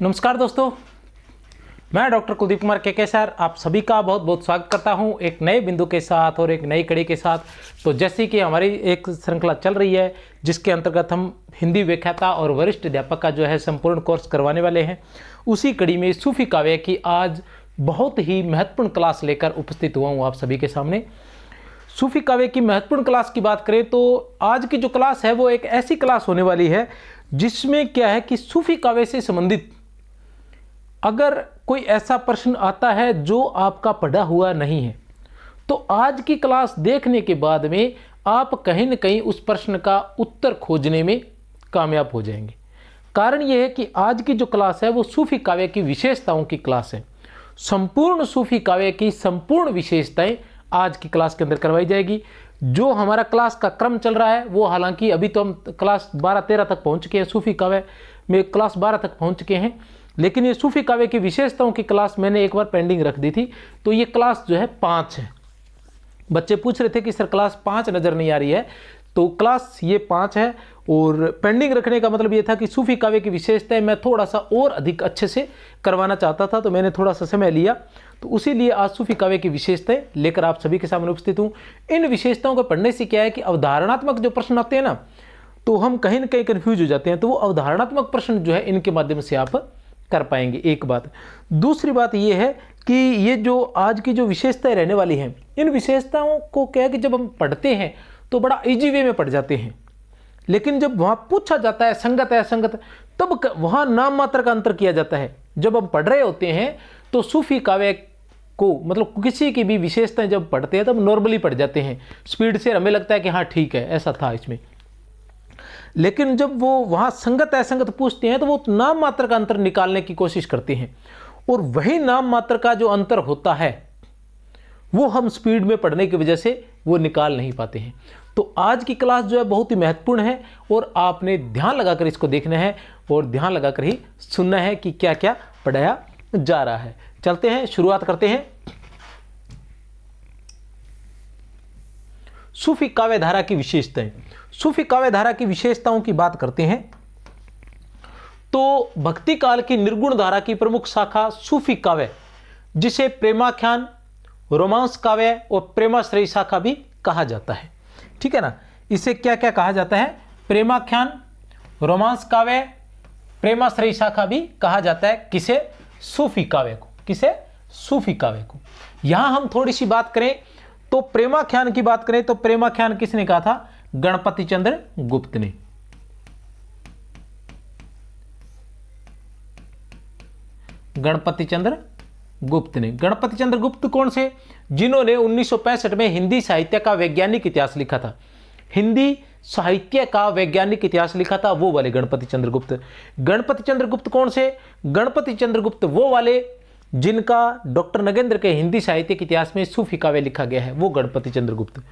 नमस्कार दोस्तों, मैं डॉक्टर कुलदीप कुमार के सर आप सभी का बहुत बहुत स्वागत करता हूं एक नए बिंदु के साथ और एक नई कड़ी के साथ। तो जैसे कि हमारी एक श्रृंखला चल रही है जिसके अंतर्गत हम हिंदी व्याख्याता और वरिष्ठ अध्यापक का जो है संपूर्ण कोर्स करवाने वाले हैं, उसी कड़ी में सूफी काव्य की आज बहुत ही महत्वपूर्ण क्लास लेकर उपस्थित हुआ हूँ आप सभी के सामने। सूफी काव्य की महत्वपूर्ण क्लास की बात करें तो आज की जो क्लास है वो एक ऐसी क्लास होने वाली है जिसमें क्या है कि सूफी काव्य से संबंधित अगर कोई ऐसा प्रश्न आता है जो आपका पढ़ा हुआ नहीं है तो आज की क्लास देखने के बाद में आप कहीं न कहीं उस प्रश्न का उत्तर खोजने में कामयाब हो जाएंगे। कारण यह है कि आज की जो क्लास है वो सूफी काव्य की विशेषताओं की क्लास है। संपूर्ण सूफी काव्य की संपूर्ण विशेषताएं आज की क्लास के अंदर करवाई जाएगी। जो हमारा क्लास का क्रम चल रहा है वो हालांकि अभी तो हम क्लास 12-13 तक पहुंच चुके हैं, सूफी काव्य में क्लास 12 तक पहुंच चुके हैं, लेकिन ये सूफी काव्य की विशेषताओं की क्लास मैंने एक बार पेंडिंग रख दी थी। तो ये क्लास जो है 5 है। बच्चे पूछ रहे थे कि सर क्लास 5 नज़र नहीं आ रही है, तो क्लास ये 5 है। और पेंडिंग रखने का मतलब ये था कि सूफी काव्य की विशेषताएं मैं थोड़ा सा और अधिक अच्छे से करवाना चाहता था, तो मैंने थोड़ा सा समय लिया। तो उसी लिए आज सूफी काव्य की विशेषताएं लेकर आप सभी के सामने उपस्थित हूँ। इन विशेषताओं को पढ़ने से क्या है कि अवधारणात्मक जो प्रश्न आते हैं ना, तो हम कहीं ना कहीं कन्फ्यूज हो जाते हैं। तो वो अवधारणात्मक प्रश्न जो है इनके माध्यम से आप कर पाएंगे, एक बात। दूसरी बात यह है कि ये जो आज की जो विशेषताएं रहने वाली हैं, इन विशेषताओं को क्या है कि जब हम पढ़ते हैं तो बड़ा इजी वे में पढ़ जाते हैं, लेकिन जब वहाँ पूछा जाता है संगत है असंगत, तब वहाँ नाम मात्र का अंतर किया जाता है। जब हम पढ़ रहे होते हैं तो सूफी काव्य को मतलब किसी की भी विशेषताएं जब पढ़ते हैं तब नॉर्मली पढ़ जाते हैं, स्पीड से हमें लगता है कि हाँ ठीक है ऐसा था इसमें। लेकिन जब वो वहाँ संगत असंगत पूछते हैं तो वो नाम मात्र का अंतर निकालने की कोशिश करते हैं, और वही नाम मात्र का जो अंतर होता है वो हम स्पीड में पढ़ने की वजह से वो निकाल नहीं पाते हैं। तो आज की क्लास जो है बहुत ही महत्वपूर्ण है और आपने ध्यान लगाकर इसको देखना है और ध्यान लगाकर ही सुनना है कि क्या क्या पढ़ाया जा रहा है। चलते हैं, शुरुआत करते हैं। सूफी काव्य धारा की विशेषताएं। सूफी काव्य धारा की विशेषताओं की बात करते हैं तो भक्ति काल की निर्गुण धारा की प्रमुख शाखा सूफी काव्य, जिसे प्रेमाख्यान, रोमांस काव्य और प्रेमाश्रयी शाखा भी कहा जाता है। ठीक है ना, इसे क्या क्या कहा जाता है? प्रेमाख्यान, रोमांस काव्य, प्रेमाश्रयी शाखा भी कहा जाता है। किसे? सूफी काव्य को। किसे? सूफी काव्य को। यहां हम थोड़ी सी बात करें तो प्रेमाख्यान की बात करें तो प्रेमाख्यान किसने कहा था? गणपति चंद्र गुप्त ने। गणपति चंद्र गुप्त ने। गणपति चंद्र गुप्त कौन से? जिन्होंने 1965 में हिंदी साहित्य का वैज्ञानिक इतिहास लिखा था। हिंदी साहित्य का वैज्ञानिक इतिहास लिखा था वो वाले गणपति चंद्र गुप्त। गणपति चंद्र गुप्त कौन से? गणपति चंद्र गुप्त वो वाले जिनका डॉक्टर नगेंद्र के हिंदी साहित्य के इतिहास में सूफी काव्य लिखा गया है, वो गणपति चंद्र गुप्त।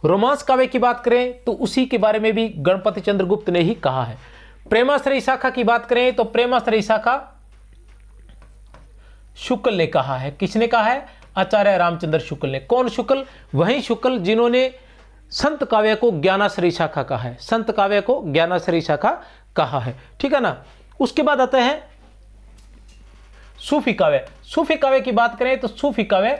रोमांस काव्य की बात करें तो उसी के बारे में भी गणपति चंद्र गुप्त ने ही कहा है। प्रेमाश्रयी शाखा की बात करें तो प्रेमाश्रयी शाखा शुक्ल ने कहा है। किसने कहा है? आचार्य रामचंद्र शुक्ल ने। कौन शुक्ल? वही शुक्ल जिन्होंने संत काव्य को ज्ञानाश्रयी शाखा कहा है। संत काव्य को ज्ञानाश्रयी शाखा कहा है। ठीक है ना। उसके बाद आता है सूफी काव्य। सूफी काव्य की बात करें तो सूफी काव्य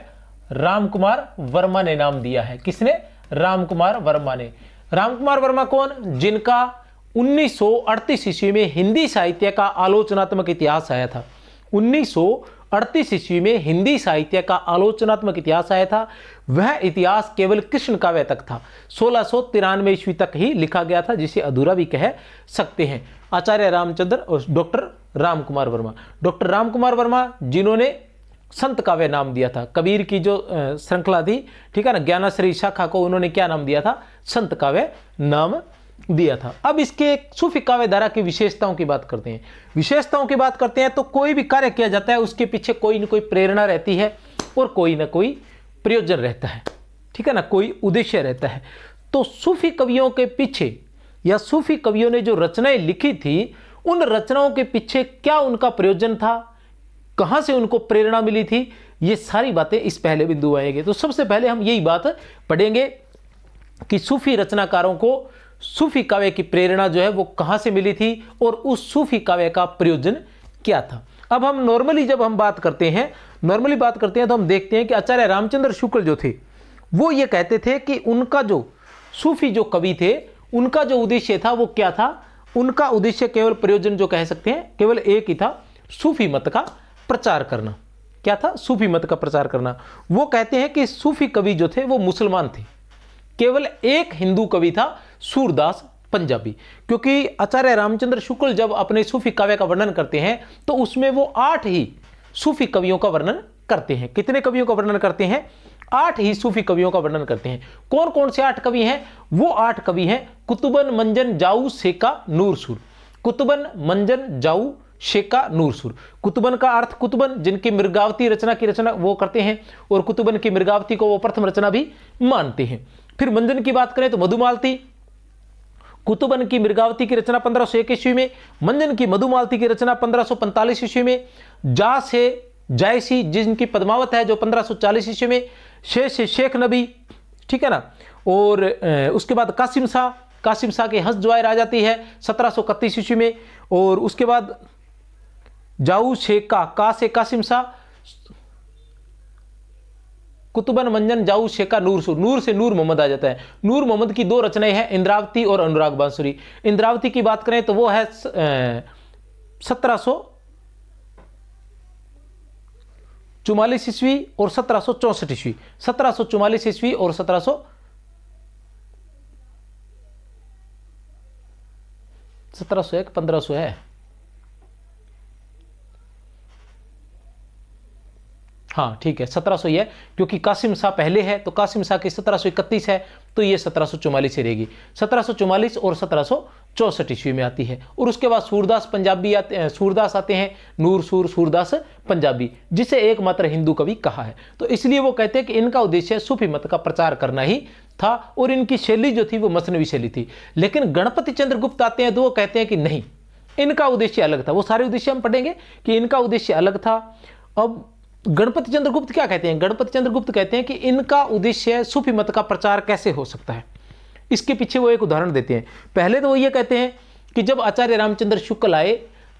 रामकुमार वर्मा ने नाम दिया है। किसने? रामकुमार वर्मा ने। रामकुमार वर्मा कौन? जिनका 1938 ईस्वी में हिंदी साहित्य का आलोचनात्मक इतिहास आया था। 1938 ईस्वी में हिंदी साहित्य का आलोचनात्मक इतिहास आया था। वह इतिहास केवल कृष्ण काव्य तक था। 1693 ईस्वी तक ही लिखा गया था, जिसे अधूरा भी कह सकते हैं। आचार्य रामचंद्र और डॉक्टर रामकुमार वर्मा। डॉक्टर रामकुमार वर्मा जिन्होंने संत काव्य नाम दिया था। कबीर की जो श्रृंखला थी, ठीक है ना, ज्ञानाश्रयी शाखा को उन्होंने क्या नाम दिया था? संत काव्य नाम दिया था। अब इसके सूफी काव्य धारा की विशेषताओं की बात करते हैं। विशेषताओं की बात करते हैं तो कोई भी कार्य किया जाता है उसके पीछे कोई ना कोई प्रेरणा रहती है और कोई ना कोई प्रयोजन रहता है। ठीक है ना, कोई उद्देश्य रहता है। तो सूफी कवियों के पीछे या सूफी कवियों ने जो रचनाएं लिखी थी, उन रचनाओं के पीछे क्या उनका प्रयोजन था, कहां से उनको प्रेरणा मिली थी, ये सारी बातें इस पहले बिंदु आएंगे। तो सबसे पहले हम यही बात पढ़ेंगे कि सूफी रचनाकारों को सूफी काव्य की प्रेरणा जो है वो कहां से मिली थी और उस सूफी काव्य का प्रयोजन क्या था। अब हम नॉर्मली जब हम बात करते हैं तो हम देखते हैं कि आचार्य रामचंद्र शुक्ल जो थे वो ये कहते थे कि उनका जो सूफी जो कवि थे उनका जो उद्देश्य था वो क्या था। उनका उद्देश्य केवल प्रयोजन जो कह सकते हैं केवल एक ही था, सूफी मत का प्रचार करना। क्या था? सूफी मत का प्रचार करना। वो कहते हैं कि सूफी कवि जो थे वो मुसलमान थे, केवल एक हिंदू कवि था सूरदास पंजाबी। क्योंकि आचार्य रामचंद्र शुक्ल जब अपने सूफी काव्य का वर्णन करते हैं तो उसमें वो 8 ही सूफी कवियों का वर्णन करते हैं। कितने कवियों का वर्णन करते हैं? 8 ही सूफी कवियों का वर्णन करते हैं। कौन कौन से 8 कवि हैं? वो 8 कवि हैं कुतुबन मंजन जाऊ शेका नूरसुर। कुतुबन मंजन जाऊ शेका नूरसुर। कुतुबन का अर्थ कुतुबन जिनकी मृगावती रचना की रचना वो करते हैं और कुतुबन की मृगावती को वो प्रथम रचना भी मानते हैं। फिर मंजन की बात करें तो मधुमालती। कुतुबन की मृगावती की रचना 1501 ईस्वी में, मंजन की मधुमालती की रचना 1545 ईस्वी में, जा से जायसी जिनकी पद्मावत है जो 1540 ईस्वी में, शेख शेख नबी, ठीक है ना। और उसके बाद कासिम शाह के हंस जुआर आ जाती है 1731 ईस्वी में। और उसके बाद जाऊ शेखा का से कासिम शाह, कुतुबन मंजन जाऊ शेखा नूरसुर, नूर से नूर मोहम्मद आ जाता है। नूर मोहम्मद की 2 रचनाएं हैं इंद्रावती और अनुराग बांसुरी। इंद्रावती की बात करें तो वो है 1744 ईस्वी और 1764 ईस्वी। 1744 ईस्वी और 1701 1500 है। हाँ ठीक है 1700 ही है, क्योंकि कासिम शाह पहले है तो कासिम शाह की 1731 है तो ये 1744 ही रहेगी। 1744 और 1764 ईस्वी में आती है। और उसके बाद सूरदास पंजाबी सूरदास आते हैं, नूरसुर सूरदास पंजाबी, जिसे एकमात्र हिंदू कवि कहा है। तो इसलिए वो कहते हैं कि इनका उद्देश्य सूफी मत का प्रचार करना ही था और इनकी शैली जो थी वो मसनवी शैली थी। लेकिन गणपति चंद्र गुप्त आते हैं तो वो कहते हैं कि नहीं, इनका उद्देश्य अलग था। वो सारे उद्देश्य हम पढ़ेंगे कि इनका उद्देश्य अलग था। अब गणपति चंद्र गुप्त क्या कहते हैं? गणपति चंद्र गुप्त कहते हैं कि इनका उद्देश्य सूफी मत का प्रचार कैसे हो सकता है। इसके पीछे वो एक उदाहरण देते हैं। पहले तो वो ये कहते हैं कि जब आचार्य रामचंद्र शुक्ल आए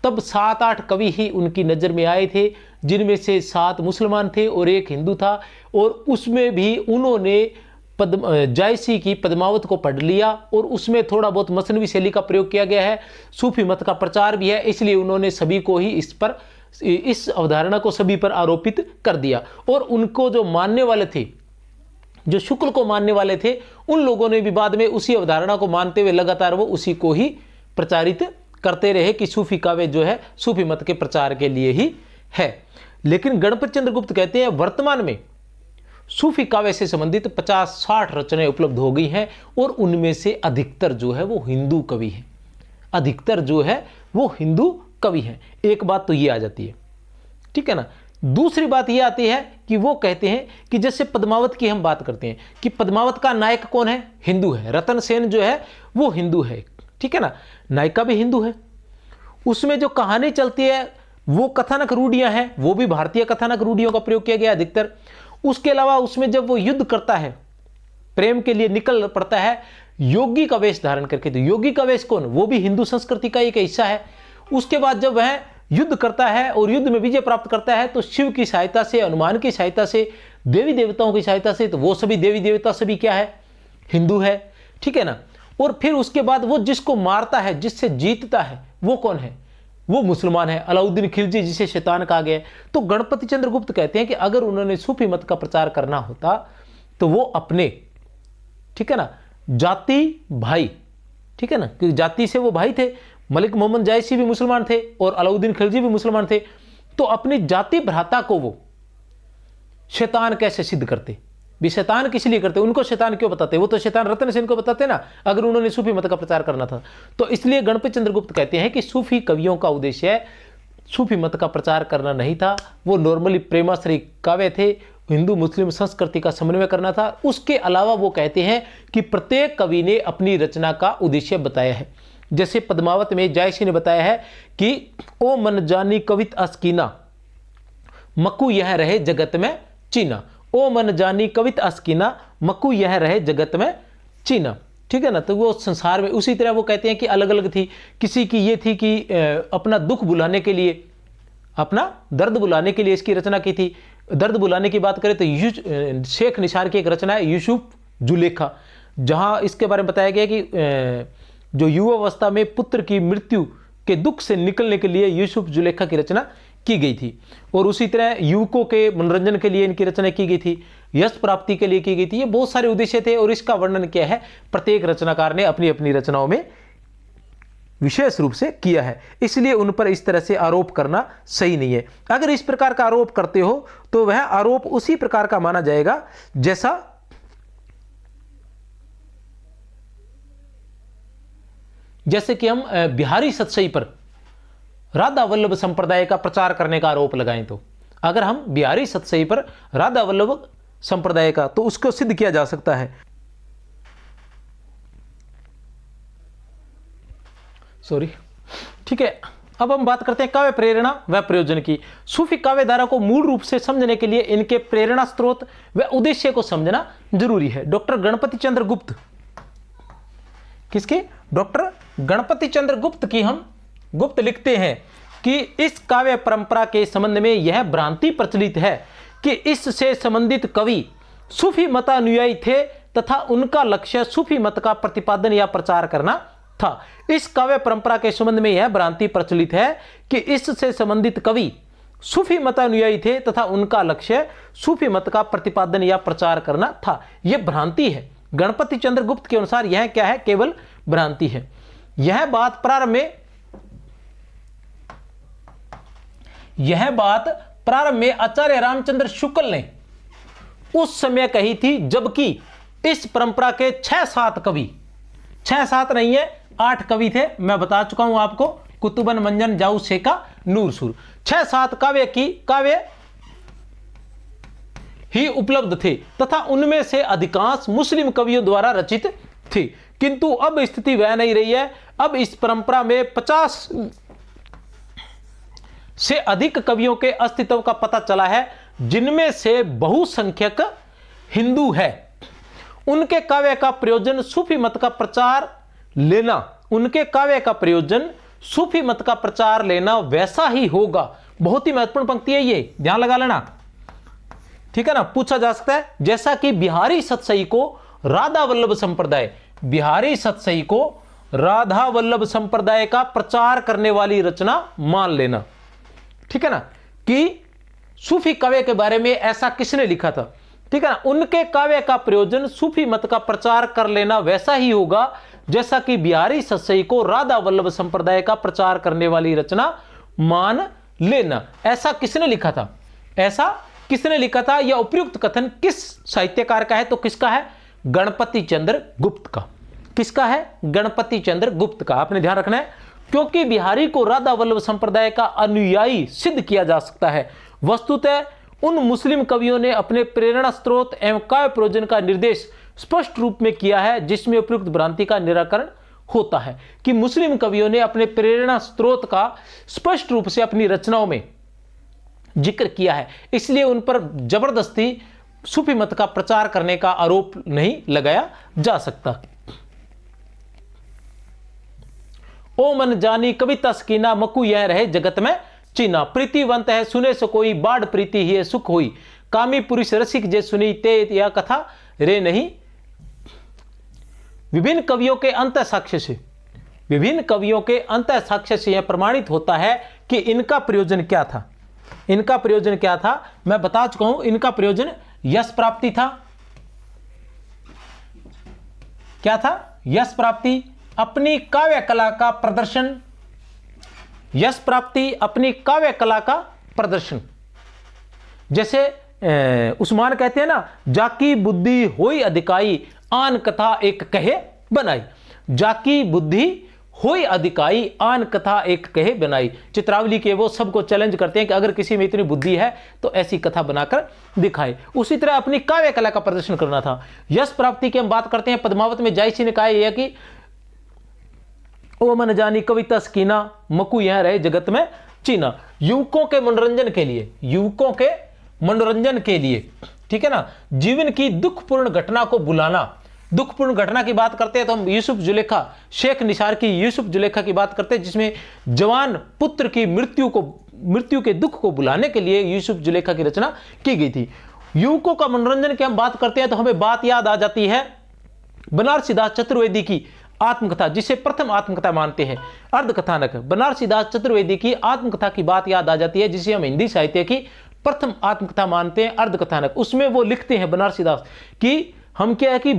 तब 7-8 कवि ही उनकी नज़र में आए थे, जिनमें से 7 मुसलमान थे और 1 हिंदू था। और उसमें भी उन्होंने जायसी की पद्मावत को पढ़ लिया और उसमें थोड़ा बहुत मसनवी शैली का प्रयोग किया गया है, सूफी मत का प्रचार भी है, इसलिए उन्होंने सभी को ही इस अवधारणा को सभी पर आरोपित कर दिया। और उनको जो मानने वाले थे, जो शुक्ल को मानने वाले थे, उन लोगों ने भी बाद में उसी अवधारणा को मानते हुए लगातार वो उसी को ही प्रचारित करते रहे कि सूफी काव्य जो है सूफी मत के प्रचार के लिए ही है। लेकिन गणपति चंद्र गुप्त कहते हैं वर्तमान में सूफी काव्य से संबंधित 50-60 रचनाएं उपलब्ध हो गई हैं और उनमें से अधिकतर जो है वो हिंदू कवि हैं। अधिकतर जो है वो हिंदू कवि हैं। एक बात तो ये आ जाती है, ठीक है ना। दूसरी बात ये आती है कि वो कहते हैं कि जैसे पद्मावत की हम बात करते हैं कि पद्मावत का नायक कौन है? हिंदू है। रतन सेन जो है वो हिंदू है, ठीक है ना। नायिका भी हिंदू है। उसमें जो कहानी चलती है वो कथानक रूढ़ियां हैं, वो भी भारतीय कथानक रूढ़ियों का प्रयोग किया गया अधिकतर। उसके अलावा उसमें जब वो युद्ध करता है, प्रेम के लिए निकल पड़ता है योगी का वेश धारण करके, तो योगी का वेश कौन? वो भी हिंदू संस्कृति का एक हिस्सा है। उसके बाद जब वह युद्ध करता है और युद्ध में विजय प्राप्त करता है तो शिव की सहायता से, हनुमान की सहायता से, देवी देवताओं की सहायता से, तो वो सभी देवी देवता सभी क्या है? हिंदू है, ठीक है ना। और फिर उसके बाद वो जिसको मारता है, जिससे जीतता है, वो कौन है? वो मुसलमान है, अलाउद्दीन खिलजी, जिसे शैतान कहा गया है। तो गणपति चंद्र गुप्त कहते हैं कि अगर उन्होंने सूफी मत का प्रचार करना होता तो वो अपने, ठीक है ना, जाति भाई, ठीक है ना, क्योंकि जाति से वो भाई थे, मलिक मोहम्मद जायसी भी मुसलमान थे और अलाउद्दीन खिलजी भी मुसलमान थे, तो अपनी जाति भ्राता को वो शैतान कैसे सिद्ध करते? भी शैतान किस लिए करते? उनको शैतान क्यों बताते? वो तो शैतान रतन सेन को बताते ना, अगर उन्होंने सूफी मत का प्रचार करना था। तो इसलिए गणपति चंद्र गुप्त कहते हैं कि सूफी कवियों का उद्देश्य सूफी मत का प्रचार करना नहीं था, वो नॉर्मली प्रेमाश्रय काव्य थे, हिंदू मुस्लिम संस्कृति का समन्वय करना था। उसके अलावा वो कहते हैं कि प्रत्येक कवि ने अपनी रचना का उद्देश्य बताया है। जैसे पद्मावत में जायसी ने बताया है कि ओ मन जानी कवित अस्कीना, मक्कू यह रहे जगत में चीना। ओ मन जानी कवित अस्कीना, मक्कू यह रहे जगत में चीना, ठीक है ना। तो वो संसार में, उसी तरह वो कहते हैं कि अलग अलग थी, किसी की ये थी कि अपना दुख भुलाने के लिए अपना दर्द बुलाने के लिए इसकी रचना की थी। दर्द बुलाने की बात करें तो शेख निसार की एक रचना है यूसुफ जुलेखा, जहां इसके बारे में बताया गया कि जो युवावस्था में पुत्र की मृत्यु के दुख से निकलने के लिए यूसुफ जुलेखा की रचना की गई थी। और उसी तरह युवकों के मनोरंजन के लिए इनकी रचना की गई थी, यश प्राप्ति के लिए की गई थी। ये बहुत सारे उद्देश्य थे और इसका वर्णन किया है प्रत्येक रचनाकार ने अपनी अपनी रचनाओं में विशेष रूप से किया है, इसलिए उन पर इस तरह से आरोप करना सही नहीं है। अगर इस प्रकार का आरोप करते हो तो वह आरोप उसी प्रकार का माना जाएगा जैसे कि हम बिहारी सतसई पर राधा वल्लभ संप्रदाय का प्रचार करने का आरोप लगाएं। तो अगर हम बिहारी सतसई पर राधा वल्लभ संप्रदाय का, तो उसको सिद्ध किया जा सकता है। सॉरी, ठीक है। अब हम बात करते हैं काव्य प्रेरणा व प्रयोजन की। सूफी काव्य धारा को मूल रूप से समझने के लिए इनके प्रेरणा स्रोत व उद्देश्य को समझना जरूरी है। डॉक्टर गणपति चंद्र गुप्त, किसके? डॉक्टर गणपति चंद्र गुप्त की हम गुप्त लिखते हैं कि इस काव्य परंपरा के संबंध में यह भ्रांति प्रचलित है कि इससे संबंधित कवि सूफी मतानुयायी थे तथा उनका लक्ष्य सूफी मत का प्रतिपादन या प्रचार करना था। इस काव्य परंपरा के संबंध में यह भ्रांति प्रचलित है कि इससे संबंधित कवि सूफी मतानुयायी थे तथा उनका लक्ष्य सूफी मत का प्रतिपादन या प्रचार करना था। यह भ्रांति है। गणपति चंद्र गुप्त के अनुसार यह क्या है? केवल भ्रांति है। यह बात प्रारंभ में आचार्य रामचंद्र शुक्ल ने उस समय कही थी, जबकि इस परंपरा के 6-7 कवि, 6-7 नहीं है 8 कवि थे, मैं बता चुका हूं आपको, कुतुबन मंजन जाऊ शेखा नूर सुर, 6-7 काव्य ही उपलब्ध थे तथा उनमें से अधिकांश मुस्लिम कवियों द्वारा रचित थे। किंतु अब स्थिति वह नहीं रही है। अब इस परंपरा में 50 से अधिक कवियों के अस्तित्व का पता चला है, जिनमें से बहुसंख्यक हिंदू है। उनके काव्य का प्रयोजन सूफी मत का प्रचार लेना वैसा ही होगा। बहुत ही महत्वपूर्ण पंक्ति है ये, ध्यान लगा लेना, ठीक है ना। पूछा जा सकता है जैसा कि बिहारी सतसई को राधा वल्लभ संप्रदाय का प्रचार करने वाली रचना मान लेना, ठीक है ना, कि सूफी काव्य के बारे में ऐसा किसने लिखा था, ठीक है ना। उनके काव्य का प्रयोजन सूफी मत का प्रचार कर लेना वैसा ही होगा जैसा कि बिहारी सतसई को राधा वल्लभ संप्रदाय का प्रचार करने वाली रचना मान लेना। ऐसा किसने लिखा था? यह उपयुक्त कथन किस साहित्यकार का है? तो किसका है? गणपति चंद्र गुप्त का। किसका है? गणपति चंद्र गुप्त का। आपने ध्यान रखना है, क्योंकि बिहारी को राधा वल्लभ संप्रदाय का अनुयायी सिद्ध किया जा सकता है। वस्तुतः उन मुस्लिम कवियों ने अपने प्रेरणा स्रोत एवं काव्य प्रयोजन का निर्देश स्पष्ट रूप में किया है, जिसमें उपयुक्त भ्रांति का निराकरण होता है कि मुस्लिम कवियों ने अपने प्रेरणा स्रोत का स्पष्ट रूप से अपनी रचनाओं में जिक्र किया है, इसलिए उन पर जबरदस्ती सूफी मत का प्रचार करने का आरोप नहीं लगाया जा सकता। ओ मन जानी कविता सकीना, मकु यह रहे जगत में चीना। प्रीतिवंत है सुने सो कोई, बाढ़ प्रीति ही सुख हुई। कामी पुरुष रसिक जे सुनी, ते यह कथा रे नहीं। विभिन्न कवियों के अंतः साक्ष्य से यह प्रमाणित होता है कि इनका प्रयोजन क्या था। मैं बता चुका हूं, इनका प्रयोजन यश प्राप्ति था। क्या था? यश प्राप्ति, अपनी काव्य कला का प्रदर्शन। जैसे उस्मान कहते हैं ना, जाकी बुद्धि होई अधिकाई, आन कथा एक कहे बनाई। जाकी बुद्धि होई अधिकाई, आन कथा एक कहे बनाई। चित्रावली के वो सबको चैलेंज करते हैं कि अगर किसी में इतनी बुद्धि है तो ऐसी कथा बनाकर दिखाए। उसी तरह अपनी काव्य कला का प्रदर्शन करना था। यश प्राप्ति की हम बात करते हैं, पद्मावत में जायसी ने कहा यह कि ओ मन जानी कविता सकीना, मकु यह रहे जगत में चीना। युवकों के मनोरंजन के लिए, ठीक है ना, जीवन की दुखपूर्ण घटना को बुलाना। दुखपूर्ण घटना की बात करते हैं तो हम यूसुफ जुलेखा, शेख निसार की यूसुफ जुलेखा की बात करते हैं, जिसमें जवान पुत्र की मृत्यु को मृत्यु के दुख को बुलाने के लिए यूसुफ जुलेखा की रचना की गई थी। युवकों का मनोरंजन की हम बात करते हैं तो हमें बात याद आ जाती है बनारसीदास चतुर्वेदी की आत्मकथा, जिसे प्रथम आत्मकथा मानते हैं। अर्धकथानक, बनारसीदास चतुर्वेदी की आत्मकथा की बात याद आ जाती है, जिसे हम हिंदी साहित्य की प्रथम आत्मकथा मानते हैं, अर्धकथानक। उसमें वो लिखते हैं बनारसीदास कि हम क्या है कि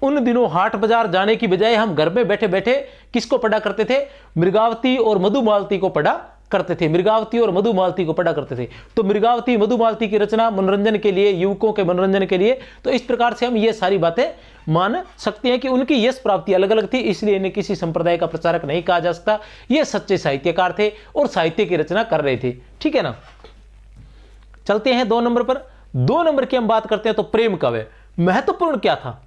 उन दिनों हाट बाजार जाने की बजाय हम घर में बैठे बैठे किसको पढ़ा करते थे? मृगावती और मधुमालती को पढ़ा करते थे। मृगावती और मधुमालती को पढ़ा करते थे। तो मृगावती मधुमालती की रचना मनोरंजन के लिए, युवकों के मनोरंजन के लिए, तो इस प्रकार से हम ये सारी बातें मान सकते हैं कि उनकी यश प्राप्ति अलग अलग थी, इसलिए इन्हें किसी संप्रदाय का प्रचारक नहीं कहा जा सकता। ये सच्चे साहित्यकार थे और साहित्य की रचना कर रहे थे। ठीक है ना। चलते हैं 2 नंबर पर। 2 नंबर की हम बात करते हैं तो प्रेम काव्य महत्वपूर्ण क्या था?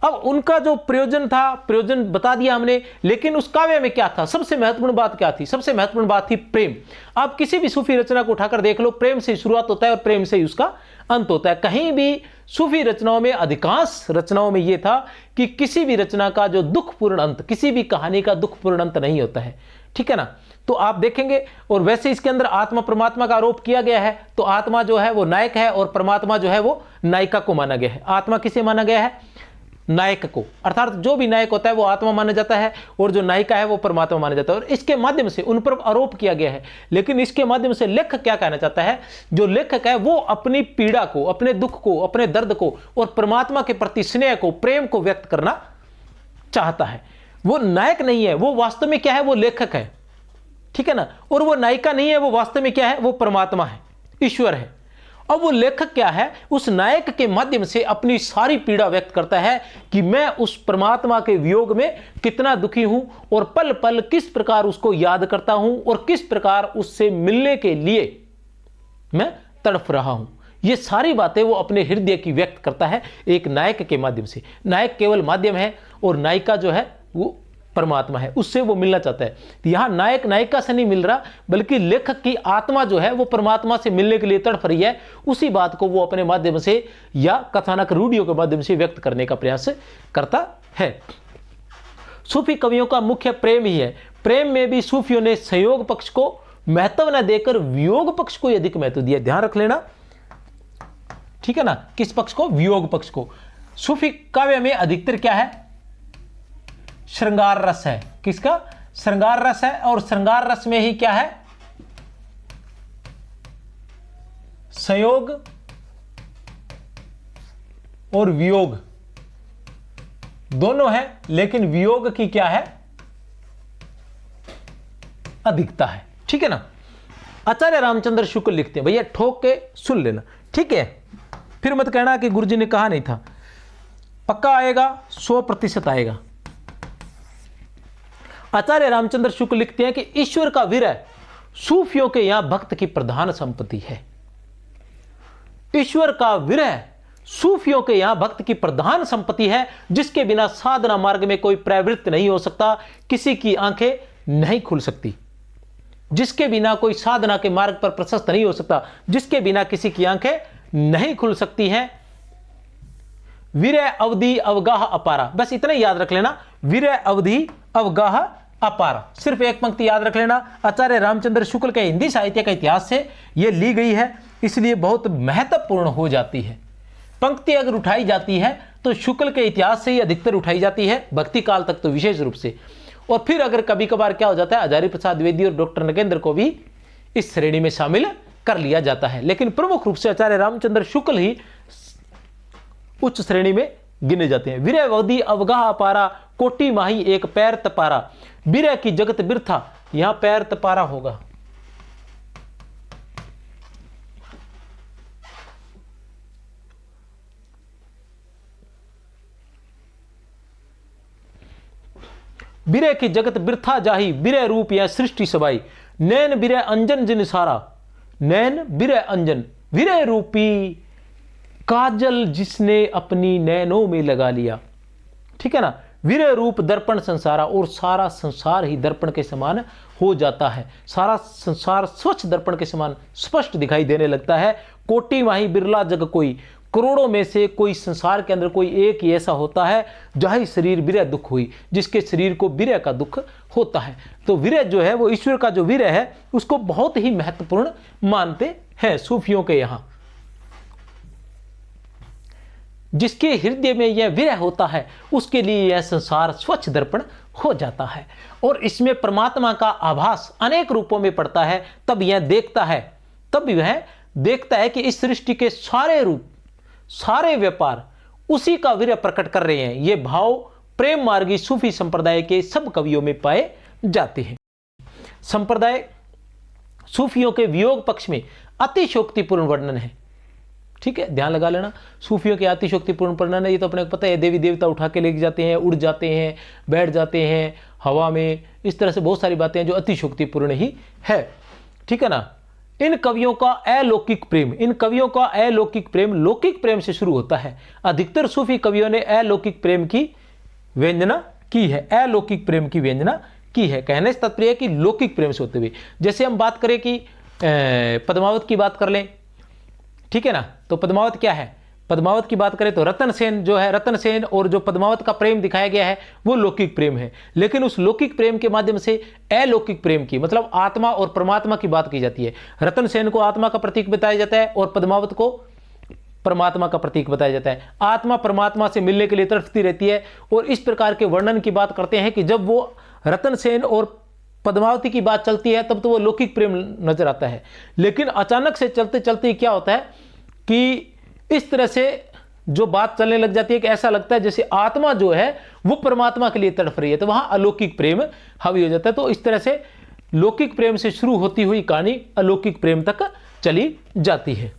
अब उनका जो प्रयोजन था, प्रयोजन बता दिया हमने, लेकिन उस काव्य में क्या था? सबसे महत्वपूर्ण बात क्या थी? सबसे महत्वपूर्ण बात थी प्रेम। आप किसी भी सूफी रचना को उठाकर देख लो, प्रेम से शुरुआत होता है और प्रेम से ही उसका अंत होता है। कहीं भी सूफी रचनाओं में, अधिकांश रचनाओं में यह था कि किसी भी रचना का जो दुखपूर्ण अंत, किसी भी कहानी का दुखपूर्ण अंत नहीं होता है। ठीक है ना। तो आप देखेंगे, और वैसे इसके अंदर आत्मा परमात्मा का आरोप किया गया है, तो आत्मा जो है वो नायक है और परमात्मा जो है वो नायिका को माना गया है। आत्मा किसे माना गया है? नायक को, अर्थात जो भी नायक होता है वो आत्मा माना जाता है और जो नायिका है वो परमात्मा माना जाता है, और इसके माध्यम से उन पर आरोप किया गया है। लेकिन इसके माध्यम से लेखक क्या कहना चाहता है? जो लेखक है वो अपनी पीड़ा को, अपने दुख को, अपने दर्द को और परमात्मा के प्रति स्नेह को, प्रेम को व्यक्त करना चाहता है। वो नायक नहीं है, वो वास्तव में क्या है? वो लेखक है। ठीक है ना। और वो नायिका नहीं है, वो वास्तव में क्या है? वो परमात्मा है, ईश्वर है। अब वो लेखक क्या है? उस नायक के माध्यम से अपनी सारी पीड़ा व्यक्त करता है कि मैं उस परमात्मा के वियोग में कितना दुखी हूं और पल पल किस प्रकार उसको याद करता हूं और किस प्रकार उससे मिलने के लिए मैं तड़प रहा हूं। ये सारी बातें वो अपने हृदय की व्यक्त करता है एक नायक के माध्यम से। नायक केवल माध्यम है और नायिका जो है वो परमात्मा है, उससे वो मिलना चाहता है। तो यहां नायक नायिका से नहीं मिल रहा, बल्कि लेखक की आत्मा जो है वो परमात्मा से मिलने के लिए तड़प रही है। उसी बात को वो अपने माध्यम से या कथानक रूढ़ियों के माध्यम से व्यक्त करने का प्रयास करता है। सूफी कवियों का मुख्य प्रेम ही है। प्रेम में भी सूफियों ने संयोग पक्ष को महत्व न देकर वियोग पक्ष को अधिक महत्व दिया। ध्यान रख लेना। ठीक है ना। किस पक्ष को? वियोग पक्ष को। सूफी काव्य में अधिकतर क्या है? श्रृंगार रस है। किसका? श्रृंगार रस है। और श्रृंगार रस में ही क्या है? संयोग और वियोग दोनों है, लेकिन वियोग की क्या है? अधिकता है। ठीक है ना। आचार्य रामचंद्र शुक्ल लिखते हैं, भैया ठोक के सुन लेना। ठीक है। फिर मत कहना कि गुरुजी ने कहा नहीं था। पक्का आएगा, 100% आएगा। आचार्य रामचंद्र शुक्ल लिखते हैं कि ईश्वर का विरह सूफियों के यहां भक्त की प्रधान संपत्ति है। ईश्वर का विरह सूफियों के यहां भक्त की प्रधान संपत्ति है, जिसके बिना साधना मार्ग में कोई प्रवृत्ति नहीं हो सकता, किसी की आंखें नहीं खुल सकती। जिसके बिना कोई साधना के मार्ग पर प्रशस्त नहीं हो सकता, जिसके बिना किसी की आंखें नहीं खुल सकती हैं। विरह अवधि अवगाह अपारा, बस इतना ही याद रख लेना। विरह अवधि अवगाह अपारा, सिर्फ एक पंक्ति याद रख लेना। आचार्य रामचंद्र शुक्ल के हिंदी साहित्य का इतिहास से यह ली गई है, इसलिए बहुत महत्वपूर्ण हो जाती है। पंक्ति अगर उठाई जाती है तो शुक्ल के इतिहास से ही अधिकतर उठाई जाती है, भक्ति काल तक तो विशेष रूप से। और फिर अगर कभी कभार क्या हो जाता है, हजारी प्रसाद द्विवेदी और डॉक्टर नगेंद्र को भी इस श्रेणी में शामिल कर लिया जाता है, लेकिन प्रमुख रूप से आचार्य रामचंद्र शुक्ल ही उच्च श्रेणी में गिने जाते हैं। विरह अवधि अवगाह अपारा, कोटि माही एक पैर तपारा, विरह की जगत बिरथा, यहां पैर तपारा होगा। विरह की जगत बिरथा जाही, विरह रूप या सृष्टि सबाई, नैन विरह अंजन जिन सारा, नैन विरह अंजन, विरह रूपी काजल जिसने अपनी नैनों में लगा लिया। ठीक है ना। विरह रूप दर्पण संसारा, और सारा संसार ही दर्पण के समान हो जाता है। सारा संसार स्वच्छ दर्पण के समान स्पष्ट दिखाई देने लगता है। कोटि माही बिरला जग कोई, करोड़ों में से कोई संसार के अंदर कोई एक ही ऐसा होता है जहाँ शरीर विरह दुख हुई, जिसके शरीर को विरह का दुख होता है। तो विरह जो है वो ईश्वर का जो विरह है उसको बहुत ही महत्वपूर्ण मानते हैं सूफियों के यहाँ। जिसके हृदय में यह विरह होता है उसके लिए यह संसार स्वच्छ दर्पण हो जाता है और इसमें परमात्मा का आभास अनेक रूपों में पड़ता है। तब यह देखता है, तब वह देखता है कि इस सृष्टि के सारे रूप, सारे व्यापार उसी का विरह प्रकट कर रहे हैं। ये भाव प्रेम मार्गी सूफी संप्रदाय के सब कवियों में पाए जाते हैं। संप्रदाय सूफियों के वियोग पक्ष में अतिशोक्तिपूर्ण वर्णन है। ठीक है, ध्यान लगा लेना, सूफियों के अतिशोक्तिपूर्ण वर्णन है। ये तो अपने को पता है, देवी देवता उठा के लेके जाते हैं, उड़ जाते हैं, बैठ जाते हैं हवा में, इस तरह से बहुत सारी बातें हैं जो अतिशोक्तिपूर्ण ही है। ठीक है ना। इन कवियों का अलौकिक प्रेम, इन कवियों का अलौकिक प्रेम लौकिक प्रेम से शुरू होता है। अधिकतर सूफी कवियों ने अलौकिक प्रेम की व्यंजना की है, अलौकिक प्रेम की व्यंजना की है। कहने से तात्पर्य है कि लौकिक प्रेम से होते हुए। जैसे हम बात करें कि पद्मावत की बात कर लें, ठीक है ना, तो पद्मावत क्या है, पद्मावत की बात करें तो रतन सेन जो है, रतन सेन और जो पद्मावत का प्रेम दिखाया गया है वो लौकिक प्रेम है। लेकिन उस लौकिक प्रेम के माध्यम से अलौकिक प्रेम की, मतलब आत्मा और परमात्मा की बात की जाती है। रतन सेन को आत्मा का प्रतीक बताया जाता है और पद्मावत को परमात्मा का प्रतीक बताया जाता है। आत्मा परमात्मा से मिलने के लिए तड़पती रहती है और इस प्रकार के वर्णन की बात करते हैं कि जब वो रतन सेन और पद्मावती की बात चलती है तब तो वो लौकिक प्रेम नजर आता है। लेकिन अचानक से चलते चलते क्या होता है कि इस तरह से जो बात चलने लग जाती है कि ऐसा लगता है जैसे आत्मा जो है वो परमात्मा के लिए तड़प रही है, तो वहां अलौकिक प्रेम हावी हो जाता है। तो इस तरह से लौकिक प्रेम से शुरू होती हुई कहानी अलौकिक प्रेम तक चली जाती है।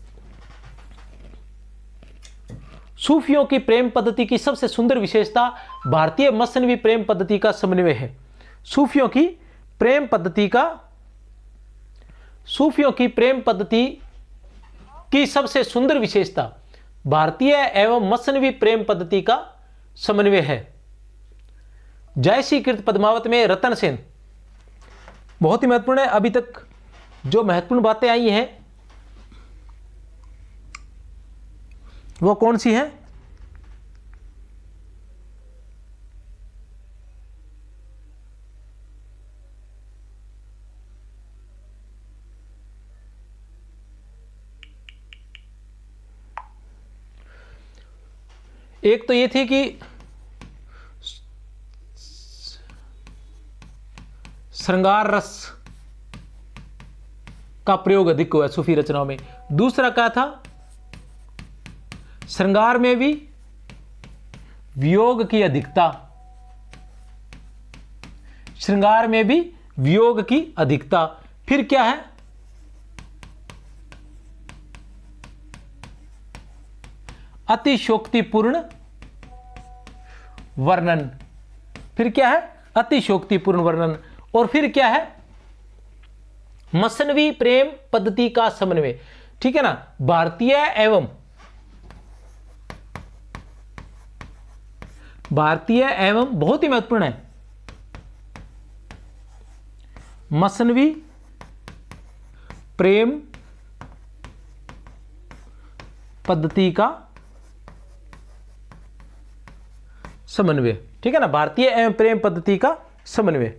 सूफियों की प्रेम पद्धति की सबसे सुंदर विशेषता भारतीय मसनवी प्रेम पद्धति का समन्वय है। सूफियों की प्रेम पद्धति की सबसे सुंदर विशेषता भारतीय एवं मसनवी प्रेम पद्धति का समन्वय है। जयसीकृत पद्मावत में रतन सेन बहुत ही महत्वपूर्ण है। अभी तक जो महत्वपूर्ण बातें आई हैं वो कौन सी हैं? एक तो ये थी कि श्रृंगार रस का प्रयोग अधिक हुआ सूफी रचनाओं में। दूसरा क्या था? श्रृंगार में भी वियोग की अधिकता, श्रृंगार में भी वियोग की अधिकता। फिर क्या है? अतिशोक्तिपूर्ण वर्णन। फिर क्या है? अतिशोक्तिपूर्ण वर्णन। और फिर क्या है? मसनवी प्रेम पद्धति का समन्वय। ठीक है ना। भारतीय एवं बहुत ही महत्वपूर्ण है, मसनवी प्रेम पद्धति का समन्वय। ठीक है ना। भारतीय एवं प्रेम पद्धति का समन्वय।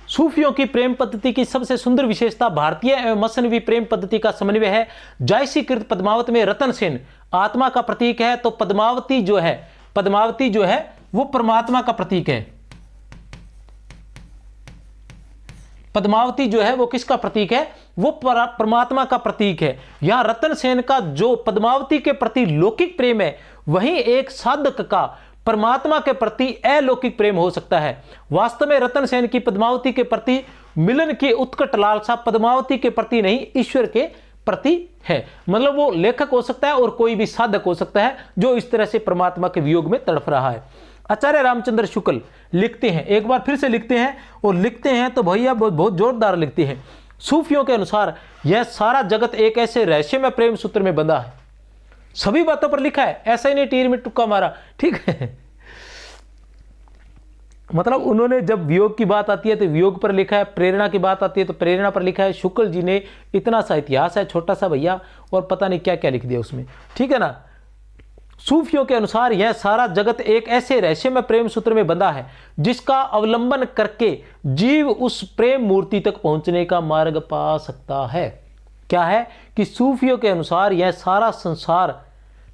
सूफियों की प्रेम पद्धति की सबसे सुंदर विशेषता भारतीय एवं मसनवी प्रेम पद्धति का समन्वय है। जयसीकृत पद्मावत में रतन सेन आत्मा का प्रतीक है, तो पद्मावती जो है वो परमात्मा का प्रतीक है। पद्मावती जो है वो किसका प्रतीक है? वो परमात्मा का प्रतीक है। यहां रतन सेन का जो पद्मावती के प्रति लौकिक प्रेम है, वहीं एक साधक का परमात्मा के प्रति अलौकिक प्रेम हो सकता है। वास्तव में रतन सेन की पद्मावती के प्रति मिलन की उत्कट लालसा पद्मावती के प्रति नहीं, ईश्वर के प्रति है। मतलब वो लेखक हो सकता है और कोई भी साधक हो सकता है जो इस तरह से परमात्मा के वियोग में तड़प रहा है। आचार्य रामचंद्र शुक्ल लिखते हैं, एक बार फिर से लिखते हैं, और लिखते हैं तो भैया बहुत जोरदार लिखते हैं। सूफियों के अनुसार यह सारा जगत एक ऐसे रहस्यमय प्रेम सूत्र में बंधा है। सभी बातों पर लिखा है, ऐसा ही नहीं तीर में तुक्का मारा, ठीक है। मतलब उन्होंने जब वियोग की बात आती है तो वियोग पर लिखा है, प्रेरणा की बात आती है तो प्रेरणा पर लिखा है। शुक्ल जी ने इतना सा इतिहास है छोटा सा भैया, और पता नहीं क्या क्या लिख दिया उसमें, ठीक है ना। सूफियों के अनुसार यह सारा जगत एक ऐसे रहस्यमय प्रेम सूत्र में बंधा है जिसका अवलंबन करके जीव उस प्रेम मूर्ति तक पहुंचने का मार्ग पा सकता है। क्या है कि सूफियों के अनुसार यह सारा संसार,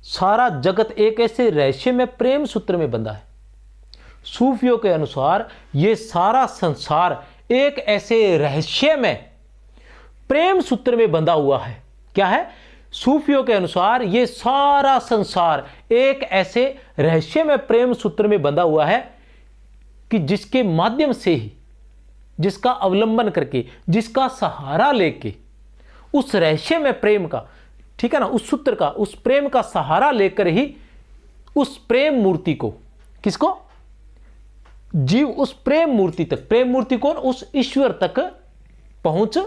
सारा जगत एक ऐसे रहस्यमय प्रेम सूत्र में बंधा है। सूफियों के अनुसार यह सारा संसार एक ऐसे रहस्यमय प्रेम सूत्र में बंधा हुआ है। क्या है? सूफियों के अनुसार यह सारा संसार एक ऐसे रहस्यमय प्रेम सूत्र में बंधा हुआ है कि जिसके माध्यम से ही, जिसका अवलंबन करके, जिसका सहारा लेके उस रहस्यमय प्रेम का, ठीक है ना, उस सूत्र का, उस प्रेम का सहारा लेकर ही उस प्रेम मूर्ति को, किसको? जीव उस प्रेम मूर्ति तक, प्रेम मूर्ति कौन? उस ईश्वर तक पहुंच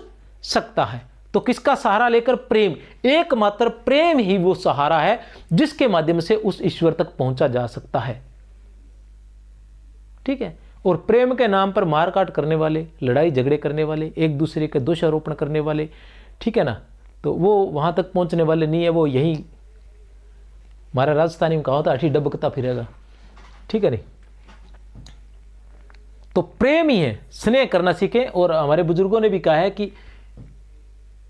सकता है। तो किसका सहारा लेकर? प्रेम। एकमात्र प्रेम ही वो सहारा है जिसके माध्यम से उस ईश्वर तक पहुंचा जा सकता है, ठीक है। और प्रेम के नाम पर मारकाट करने वाले, लड़ाई झगड़े करने वाले, एक दूसरे के दोष आरोपण करने वाले, ठीक है ना, तो वो वहां तक पहुंचने वाले नहीं है। वो यही हमारा राजस्थानी में कहा होता, अठी डबकता फिरेगा, ठीक है नहीं। तो प्रेम ही है, स्नेह करना सीखें। और हमारे बुजुर्गों ने भी कहा है कि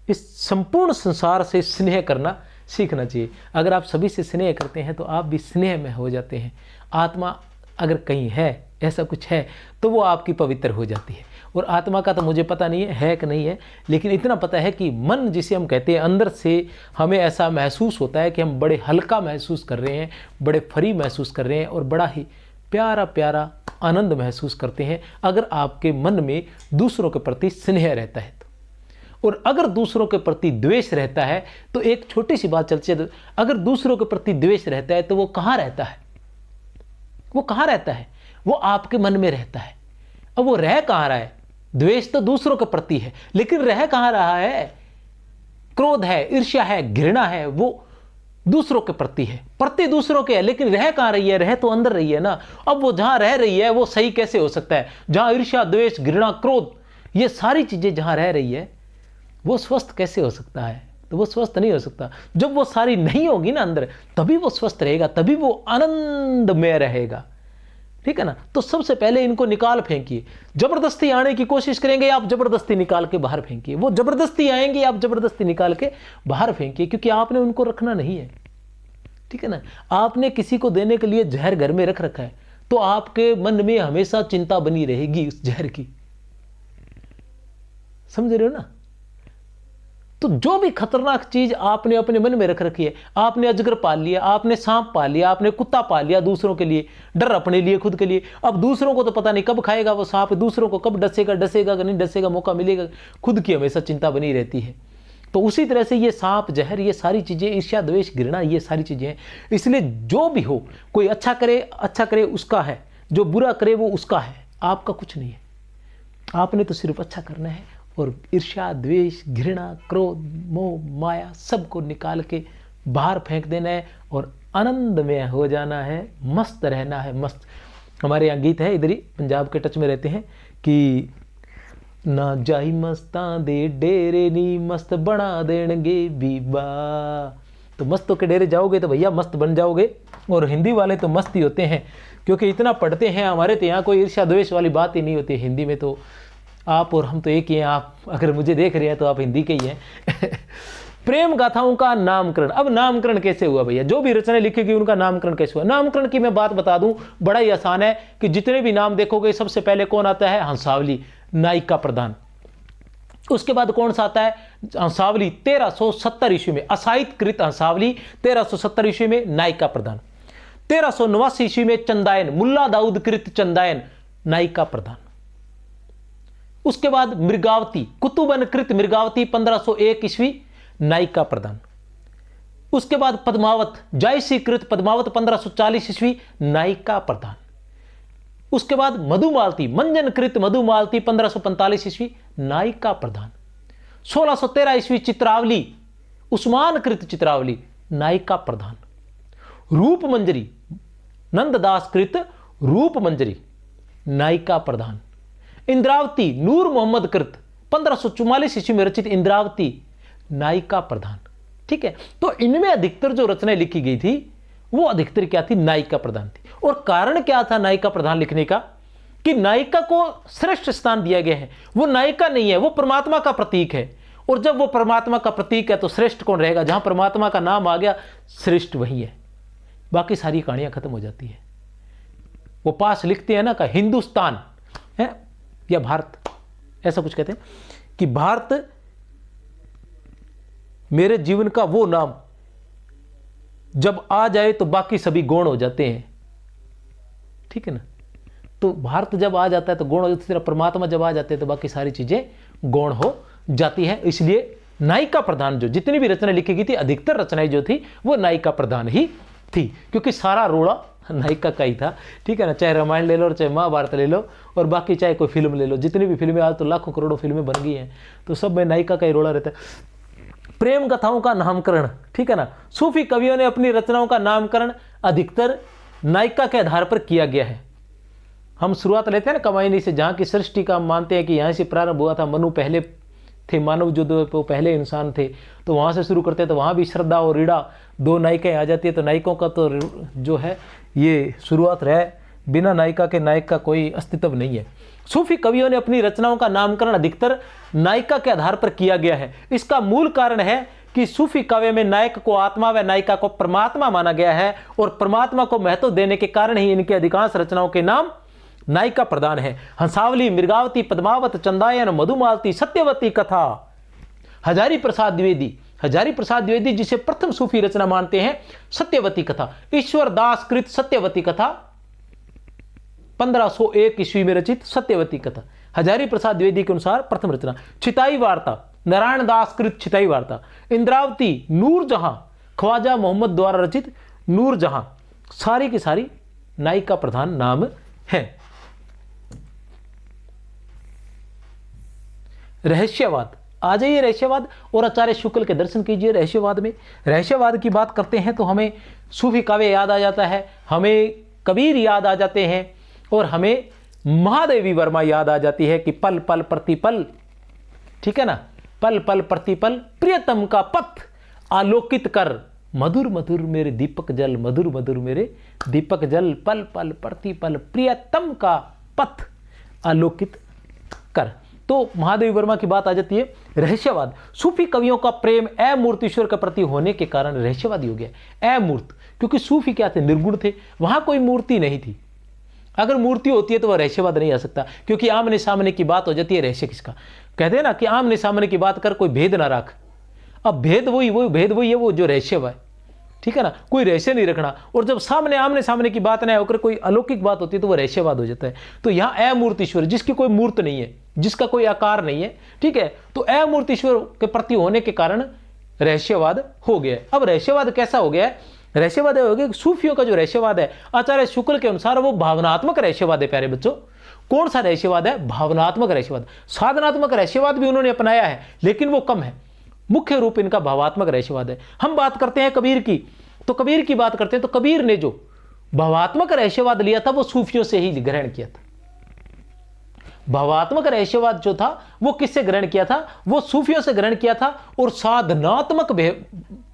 इस संपूर्ण संसार से स्नेह करना सीखना चाहिए। अगर आप सभी से स्नेह करते हैं तो आप भी स्नेह में हो जाते हैं। आत्मा अगर कहीं है, ऐसा कुछ है, तो वो आपकी पवित्र हो जाती है। और आत्मा का तो मुझे पता नहीं है कि नहीं है, लेकिन इतना पता है कि मन जिसे हम कहते हैं, अंदर से हमें ऐसा महसूस होता है कि हम बड़े हल्का महसूस कर रहे हैं, बड़े फ्री महसूस कर रहे हैं और बड़ा ही प्यारा प्यारा आनंद महसूस करते हैं अगर आपके मन में दूसरों के प्रति स्नेह रहता है तो। और अगर दूसरों के प्रति द्वेष रहता है तो एक छोटी सी बात चलती है, अगर दूसरों के प्रति द्वेष रहता है तो वो कहाँ रहता है? वो कहाँ रहता है? वो आपके मन में रहता है। अब वो रह कहाँ रहा है? द्वेष तो दूसरों के प्रति है, लेकिन रह कहाँ रहा है? क्रोध है, ईर्ष्या है, घृणा है, वो दूसरों के प्रति है, प्रति दूसरों के है, लेकिन रह कहाँ रही है? रह तो अंदर रही है ना। अब वो जहां रह रही है वो सही कैसे हो सकता है? जहां ईर्ष्या, द्वेष, घृणा, क्रोध, ये सारी चीजें जहां रह रही है वो स्वस्थ कैसे हो सकता है? तो वो स्वस्थ नहीं हो सकता। जब वो सारी नहीं होगी ना अंदर, तभी वो स्वस्थ रहेगा, तभी वो आनंद में रहेगा, ठीक है ना। तो सबसे पहले इनको निकाल फेंकिए। जबरदस्ती आने की कोशिश करेंगे, आप जबरदस्ती निकाल के बाहर फेंकिए। वो जबरदस्ती आएंगे, आप जबरदस्ती निकाल के बाहर फेंकिए, क्योंकि आपने उनको रखना नहीं है, ठीक है ना। आपने किसी को देने के लिए जहर घर में रख रखा है, तो आपके मन में हमेशा चिंता बनी रहेगी उस जहर की, समझ रहे हो ना। तो जो भी खतरनाक चीज आपने अपने मन में रख रखी है, आपने अजगर पाल लिया, आपने सांप पाल लिया, आपने कुत्ता पाल लिया दूसरों के लिए, डर अपने लिए, खुद के लिए। अब दूसरों को तो पता नहीं कब खाएगा वो सांप, दूसरों को कब डसेगा, डसेगा कि नहीं डसेगा, मौका मिलेगा, खुद की हमेशा चिंता बनी रहती है। तो उसी तरह से ये सांप, जहर, ये सारी चीजें, ईर्ष्या, द्वेष, घृणा, ये सारी चीजें हैं। इसलिए जो भी हो, कोई अच्छा करे उसका है, जो बुरा करे वो उसका है, आपका कुछ नहीं है। आपने तो सिर्फ अच्छा करना है और ईर्ष्या, द्वेष, घृणा, क्रोध, मोह, माया सबको निकाल के बाहर फेंक देना है और आनंद में हो जाना है, मस्त रहना है, मस्त। हमारे यहाँ गीत है, इधर ही पंजाब के टच में रहते हैं कि ना जाई मस्तां दे डेरे नी मस्त बना देंगे बीबा। तो मस्तों के डेरे जाओगे तो भैया मस्त बन जाओगे। और हिंदी वाले तो मस्त ही होते हैं, क्योंकि इतना पढ़ते हैं। हमारे तो यहाँ कोई ईर्ष्या द्वेष वाली बात ही नहीं होती हिंदी में। तो आप और हम तो एक ही हैं। आप अगर मुझे देख रहे हैं तो आप हिंदी के ही हैं। प्रेम गाथाओं का नामकरण। अब नामकरण कैसे हुआ भैया? जो भी रचना लिखी गई उनका नामकरण कैसे हुआ? नामकरण की मैं बात बता दूं, बड़ा ही आसान है कि जितने भी नाम देखोगे सबसे पहले कौन आता है? हंसावली, नायिका प्रधान। उसके बाद कौन सा आता है? हंसावली 1370 ईस्वी में, असाहित कृत हंसावली 1370 ईस्वी में, नायिका प्रधान। 1389 ईस्वी में चंदायन, मुल्ला दाऊद कृत चंदायन, नायिका प्रधान। उसके बाद मृगावती, कुतुबन कृत मृगावती 1501 ईस्वी, नायिका प्रधान। उसके बाद पद्मावत, जायसी कृत पद्मावत 1540 ईस्वी, नायिका प्रधान। उसके बाद मधुमालती, मंजन कृत मधुमालती 1545 ईस्वी, नायिका प्रधान। 1613 ईस्वी चित्रावली, उस्मान कृत चित्रावली, नायिका प्रधान। रूप मंजरी, नंददास कृत रूप मंजरी, नायिका प्रधान। इंद्रावती, नूर मोहम्मद कृत 1544 ईस्वी में रचित इंद्रावती, नायिका प्रधान। ठीक है, तो इनमें अधिकतर जो रचनाएं लिखी गई थी वो अधिकतर क्या थी, नायिका प्रधान थी। और कारण क्या था नायिका प्रधान लिखने का, कि नायिका को श्रेष्ठ स्थान दिया गया है। वो नायिका नहीं है, वो परमात्मा का प्रतीक है। और जब वो परमात्मा का प्रतीक है तो श्रेष्ठ कौन रहेगा, जहां परमात्मा का नाम आ गया श्रेष्ठ वही है, बाकी सारी कहानियां खत्म हो जाती है। वो पास लिखते हैं ना का हिंदुस्तान है या भारत, ऐसा कुछ कहते हैं कि भारत मेरे जीवन का वो नाम जब आ जाए तो बाकी सभी गौण हो जाते हैं। ठीक है ना, तो भारत जब आ जाता है तो गौण हो जाती है, परमात्मा जब आ जाते हैं तो बाकी सारी चीजें गौण हो जाती है। इसलिए नायिका प्रधान जो जितनी भी रचना लिखी गई थी, अधिकतर रचनाएं जो थी वो नायिका प्रधान ही थी, क्योंकि सारा रोड़ा नायिका का ही था। ठीक है ना, चाहे रामायण ले लो और चाहे महाभारत ले लो और बाकी चाहे कोई फिल्म ले लो, जितनी भी फिल्में आज तो लाखों करोड़ों फिल्में बन गई हैं, तो सब में नायिका का ही रोड़ा रहता है। प्रेम कथाओं का नामकरण, ठीक है ना, सूफी कवियों ने अपनी रचनाओं का नामकरण अधिकतर नायिका के आधार पर किया गया है। हम शुरुआत लेते हैं ना कमाइनी से, जहाँ की सृष्टि का हम मानते हैं कि यहाँ से प्रारंभ हुआ था, मनु पहले थे, मानव जो वो पहले इंसान थे, तो वहाँ से शुरू करते हैं। तो वहाँ भी श्रद्धा और रीड़ा दो नायिकाएं आ जाती है। तो नायिकों का तो जो है ये शुरुआत रहे, बिना नायिका के नायक का कोई अस्तित्व नहीं है। सूफी कवियों ने अपनी रचनाओं का नामकरण अधिकतर नायिका के आधार पर किया गया है। इसका मूल कारण है कि सूफी काव्य में नायक को आत्मा व नायिका को परमात्मा माना गया है, और परमात्मा को महत्व देने के कारण ही इनके अधिकांश रचनाओं के नाम नायिका प्रधान है। हंसावली, मृगावती, पद्मावत, चंदायन, मधुमालती, सत्यवती कथा। हजारी प्रसाद द्विवेदी, हजारी प्रसाद द्विवेदी जिसे प्रथम सूफी रचना मानते हैं, सत्यवती कथा। ईश्वर दास कृत सत्यवती कथा, 1501 ईस्वी में रचित सत्यवती कथा, हजारी प्रसाद द्विवेदी के अनुसार प्रथम रचना। छिताई वार्ता, नारायण दास कृत छिताई वार्ता। इंद्रावती, नूरजहां, ख्वाजा मोहम्मद द्वारा रचित नूरजहां। सारी की सारी नायिका प्रधान नाम है। रहस्यवाद, आ जाइए रहस्यवाद और आचार्य शुक्ल के दर्शन कीजिए। रहस्यवाद में, रहस्यवाद की बात करते हैं तो हमें सूफी काव्य याद आ जाता है, हमें कबीर याद आ जाते हैं, और हमें महादेवी वर्मा याद आ जाती है कि पल पल प्रतिपल, ठीक है ना, पल पल प्रतिपल प्रियतम का पथ आलोकित कर, मधुर मधुर मेरे दीपक जल, मधुर मधुर मेरे दीपक जल, पल पल प्रतिपल प्रियतम का पथ आलोकित कर। तो महादेवी वर्मा की बात आ जाती है। रहस्यवाद, सूफी कवियों का प्रेम अमूर्त ईश्वर के प्रति होने के कारण रहस्यवादी हो गया। अमूर्त, क्योंकि सूफी क्या थे, निर्गुण थे, वहां कोई मूर्ति नहीं थी। अगर मूर्ति होती है तो वह रहस्यवाद नहीं आ सकता, क्योंकि आमने सामने की बात हो जाती है। रहस्य किसका कहते हैं ना कि आमने सामने की बात कर, कोई भेद ना रख। अब भेद वही भेद वही है, वो जो रहस्यवाद, ठीक है ना, कोई रहस्य नहीं रखना। और जब सामने आमने सामने की बात ना होकर कोई अलौकिक बात होती है तो वह रहस्यवाद हो जाता है। तो यहाँ अमूर्त ईश्वर, जिसकी कोई मूर्त नहीं है, जिसका कोई आकार नहीं है, ठीक है, तो अमूर्त ईश्वर के प्रति होने के कारण रहस्यवाद हो गया। अब रहस्यवाद कैसा हो गया है, रहस्यवाद हो गया सूफियों का जो रहस्यवाद है आचार्य शुक्ल के अनुसार वो भावनात्मक रहस्यवाद है। प्यारे बच्चों, कौन सा रहस्यवाद है, भावनात्मक रहस्यवाद। साधनात्मक रहस्यवाद भी उन्होंने अपनाया है, लेकिन वो कम है। मुख्य रूप इनका भावात्मक रहस्यवाद है। हम बात करते हैं कबीर की, तो कबीर की बात करते हैं तो कबीर ने जो भावात्मक रहस्यवाद लिया था वो सूफियों से ही ग्रहण किया था। भावात्मक रहस्यवाद जो था वो किससे ग्रहण किया था, वो सूफियों से ग्रहण किया था। और साधनात्मक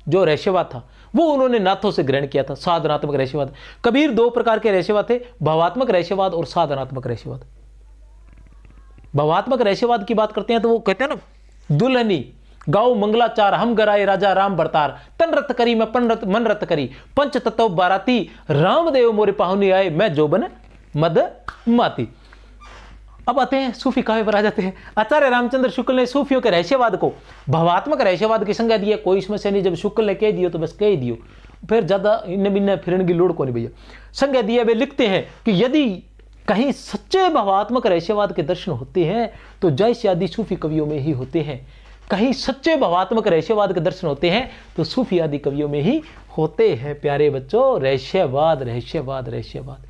जो रहस्यवाद था वो उन्होंने नाथों से ग्रहण किया था। साधनात्मक रहस्यवाद, कबीर दो प्रकार के रहस्यवाद थे, भावात्मक रहस्यवाद और साधनात्मक रहस्यवाद। भावात्मक रहस्यवाद की बात करते हैं तो वो कहते हैं ना, दुल्हनी गाओ मंगलाचार, हम गराए राजा राम बरतार, तन रत करी मैं मन रत करी, पंच तत्व बाराती, रामदेव मोरे पाहुनी आए, मैं जोबन मद माती। अब आते हैं सूफी काव्य पर आ जाते हैं। आचार्य रामचंद्र शुक्ल ने सूफियों के रहस्यवाद को भावात्मक रहस्यवाद की संज्ञा दी है। कोई समस्या नहीं, जब शुक्ल ने कह दियो तो बस कह ही दियो, फिर ज्यादा इन्हें बिन्ने फिरन की लोड़ को नहीं भैया। संज्ञा दी है। वे लिखते हैं कि यदि कहीं सच्चे भावात्मक रहस्यवाद के दर्शन होते हैं तो जैसे आदि सूफी कवियों में ही होते हैं। कहीं सच्चे भावात्मक रहस्यवाद के दर्शन होते हैं तो सूफी आदि कवियों में ही होते हैं। प्यारे बच्चों, रहस्यवाद रहस्यवाद रहस्यवाद।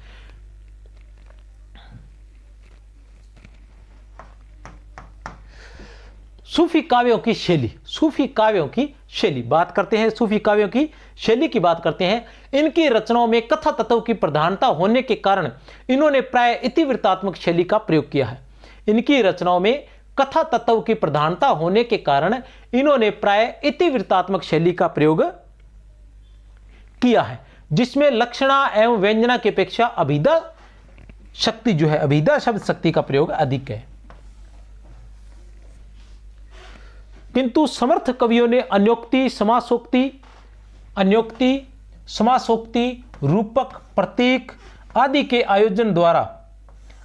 सूफी काव्यों की शैली, सूफी काव्यों की शैली बात करते हैं, सूफी काव्यों की शैली की बात करते हैं। इनकी रचनाओं में कथा तत्व की प्रधानता होने के कारण इन्होंने प्राय इतिवृत्तात्मक शैली का प्रयोग किया है। इनकी रचनाओं में कथा तत्व की प्रधानता होने के कारण इन्होंने प्राय इतिवृत्तात्मक शैली का प्रयोग किया है, जिसमें लक्षणा एवं व्यंजना की अपेक्षा अभिधा शक्ति जो है, अभिधा शब्द शक्ति का प्रयोग अधिक है। किंतु समर्थ कवियों ने अन्योक्ति, समासोक्ति, रूपक, प्रतीक आदि के आयोजन द्वारा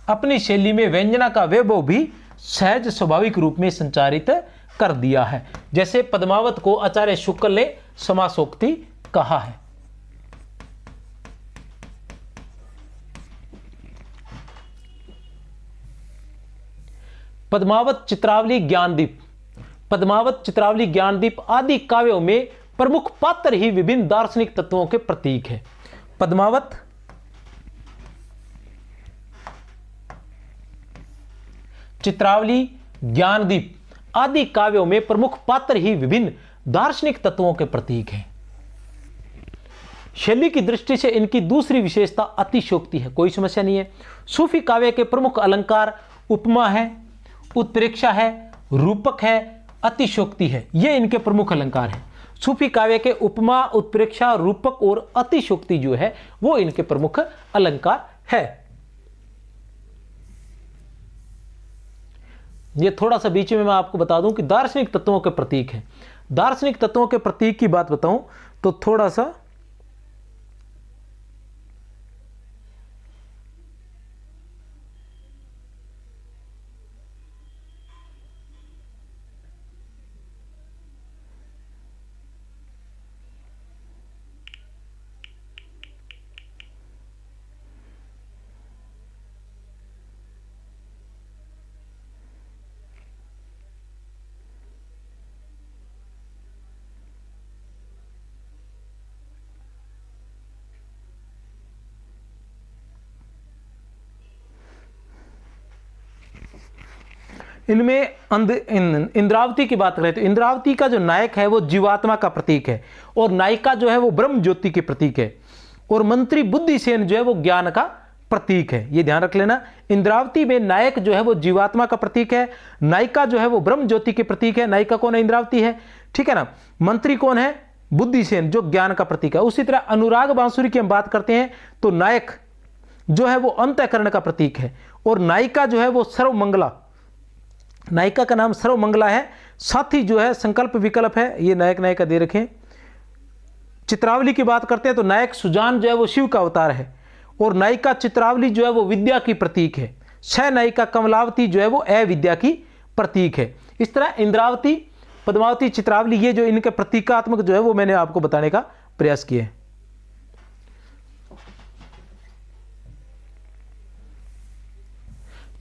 अपनी शैली में व्यंजना का वैभव भी सहज स्वाभाविक रूप में संचारित कर दिया है। जैसे पद्मावत को आचार्य शुक्ल ने समासोक्ति कहा है। पद्मावत, चित्रावली, ज्ञानदीप आदि काव्यों में प्रमुख पात्र ही विभिन्न दार्शनिक तत्वों के प्रतीक है। पद्मावत, चित्रावली, ज्ञानदीप आदि काव्यों में प्रमुख पात्र ही विभिन्न दार्शनिक तत्वों के प्रतीक हैं। शैली की दृष्टि से इनकी दूसरी विशेषता अतिशयोक्ति है, कोई समस्या नहीं है। सूफी काव्य के प्रमुख अलंकार उपमा है, उत्प्रेक्षा है, रूपक है, अतिशयोक्ति है। ये इनके प्रमुख अलंकार हैं। सूफी काव्य के उपमा, उत्प्रेक्षा, रूपक और अतिशयोक्ति जो है वो इनके प्रमुख अलंकार है। ये थोड़ा सा बीच में मैं आपको बता दूं कि दार्शनिक तत्वों के प्रतीक है। दार्शनिक तत्वों के प्रतीक की बात बताऊं तो थोड़ा सा इनमें इंद्रावती की बात करें तो इंद्रावती का जो नायक है वो जीवात्मा का प्रतीक है और नायिका जो है वो ब्रह्म ज्योति की प्रतीक है और मंत्री बुद्धिसेन जो है वो ज्ञान का प्रतीक है। ये ध्यान रख लेना, इंद्रावती में नायक जो है वो जीवात्मा का प्रतीक है, नायिका जो है वो ब्रह्म ज्योति की प्रतीक है। नायिका कौन है? इंद्रावती है, ठीक है ना। मंत्री कौन है? बुद्धिसेन जो ज्ञान का प्रतीक है। उसी तरह अनुराग बांसुरी की हम बात करते हैं तो नायक जो है वो अंतःकरण का प्रतीक है और नायिका जो है वो सर्वमंगला, नायिका का नाम सर्वमंगला है। साथी जो है संकल्प विकल्प है। ये नायक नायिका दे रखे। चित्रावली की बात करते हैं तो नायक सुजान जो है वो शिव का अवतार है और नायिका चित्रावली जो है वो विद्या की प्रतीक है। सह नायिका कमलावती जो है वो अविद्या की प्रतीक है। इस तरह इंद्रावती, पद्मावती, चित्रावली ये जो इनके प्रतीकात्मक जो है वो मैंने आपको बताने का प्रयास किया है।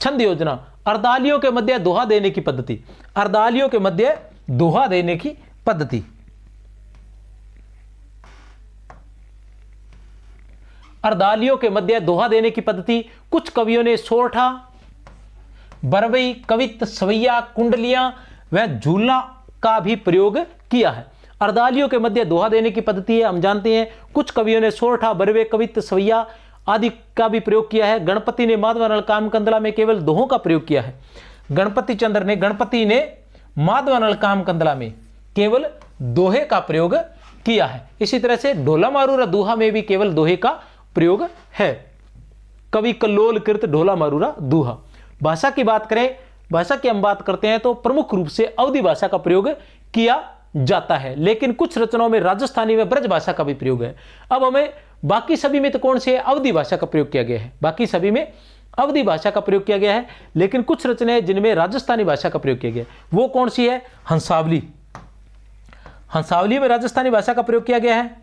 छंद योजना, अर्दालियों के मध्य दोहा देने की पद्धति। अर्दालियों के मध्य दोहा देने की पद्धति। अर्दालियों के मध्य दोहा देने की पद्धति। कुछ कवियों ने सोरठा, बरवई, कवित, सवैया, कुंडलियां व झूलना का भी प्रयोग किया है। अर्दालियों के मध्य दोहा देने की पद्धति है, हम जानते हैं। कुछ कवियों ने सोरठा, बरवे, कवित, सवैया आदि का भी प्रयोग किया है। गणपति ने माधवानल कामकंदला में केवल दोहों का प्रयोग किया है। गणपति ने माधवानल कामकंदला में केवल दोहे का प्रयोग किया है। इसी तरह से ढोला मारूरा दोहा में भी केवल दोहे का प्रयोग है। कवि कल्लोल कृत ढोला मारूरा दोहा। भाषा की बात करें, भाषा की हम बात करते हैं तो प्रमुख रूप से अवधी भाषा का प्रयोग किया जाता है, लेकिन कुछ रचनाओं में राजस्थानी व ब्रज भाषा का भी प्रयोग है। अब हमें बाकी सभी में तो कौन से अवधी भाषा का प्रयोग किया गया है? बाकी सभी में अवधी भाषा का प्रयोग किया गया है, लेकिन कुछ रचनाएं जिनमें राजस्थानी भाषा का प्रयोग किया गया है वो कौन सी है? हंसावली। हंसावली में राजस्थानी भाषा का प्रयोग किया गया है।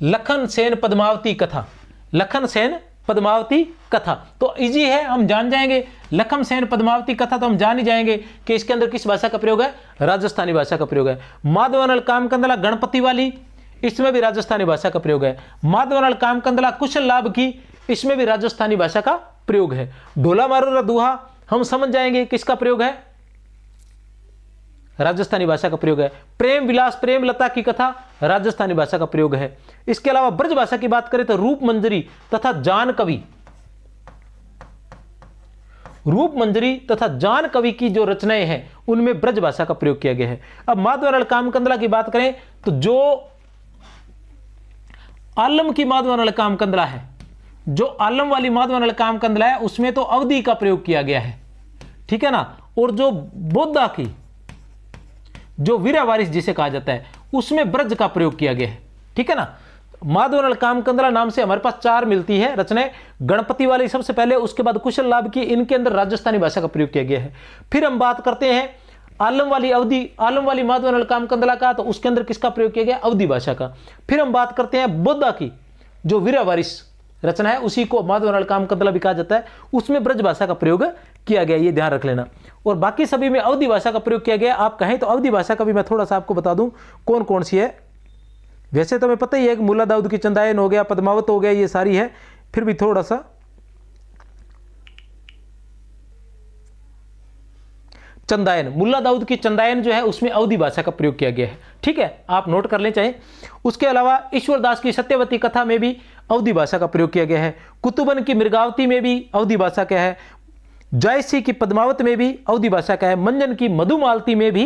लखन सेन पद्मावती कथा। लखन सेन पद्मावती कथा तो इजी है, हम जान जाएंगे। लखन सेन पद्मावती कथा तो हम जान ही जाएंगे कि इसके अंदर किस भाषा का प्रयोग है? राजस्थानी भाषा का प्रयोग है। माधवानल कामकंदला गणपति वाली, इसमें भी राजस्थानी भाषा का प्रयोग है। माधवानल कामकंदला कुशल लाभ की, इसमें भी राजस्थानी भाषा का प्रयोग है। ढोला मारो रा दूहा हम समझ जाएंगे किसका प्रयोग है, राजस्थानी भाषा का प्रयोग है। प्रेम विलास प्रेम लता की कथा राजस्थानी भाषा का प्रयोग है। इसके अलावा ब्रज भाषा की बात करें तो रूप मंजरी तथा जान कवि, रूप मंजरी तथा जान कवि की जो रचनाएं हैं उनमें ब्रज भाषा का प्रयोग किया गया है। अब माधवनारायण कामकंदला की बात करें तो जो आलम की माधवनारायण कामकंदला है, जो आलम वाली माधवनारायण कामकंदला है उसमें तो अवधि का प्रयोग किया गया है, ठीक है ना। और जो बोधा की जो वीरा वारिस जिसे कहा जाता है उसमें ब्रज का प्रयोग किया गया है, ठीक है ना। माधवनारायण कामकंदला नाम से हमारे पास 4 मिलती है रचनाएं, गणपति वाली सबसे पहले, उसके बाद कुशल लाभ की, इनके अंदर राजस्थानी भाषा का प्रयोग किया गया है। फिर हम बात करते हैं आलम वाली अवधि, आलम वाली माधवनारायण कामकंदला का, तो उसके अंदर किसका प्रयोग किया गया, अवधि भाषा का। फिर हम बात करते हैं बोधा की जो वीरा वारिस रचना है, उसी को माधवनारायण कामकंदला भी कहा जाता है, उसमें ब्रज भाषा का प्रयोग किया गया, ये ध्यान रख लेना। और बाकी सभी में अवधि भाषा का प्रयोग किया गया। आप कहें तो अवधि भाषा का भी मैं थोड़ा सा आपको बता दूं कौन कौन सी है। वैसे तो हमें पता ही है कि मुल्ला दाऊद की चंदायन हो गया, पद्मावत हो गया, ये सारी है, फिर भी थोड़ा सा चंदायन, मुल्ला दाऊद की चंदायन जो है उसमें अवधि भाषा का प्रयोग किया गया है, ठीक है, आप नोट कर लें चाहे। उसके अलावा ईश्वरदास की सत्यवती कथा में भी अवधि भाषा का प्रयोग किया गया है। कुतुबन की मृगावती में भी अवधि भाषा का है। जायसी की पद्मावत में भी अवधि भाषा का है। मंजन की मधुमालती में भी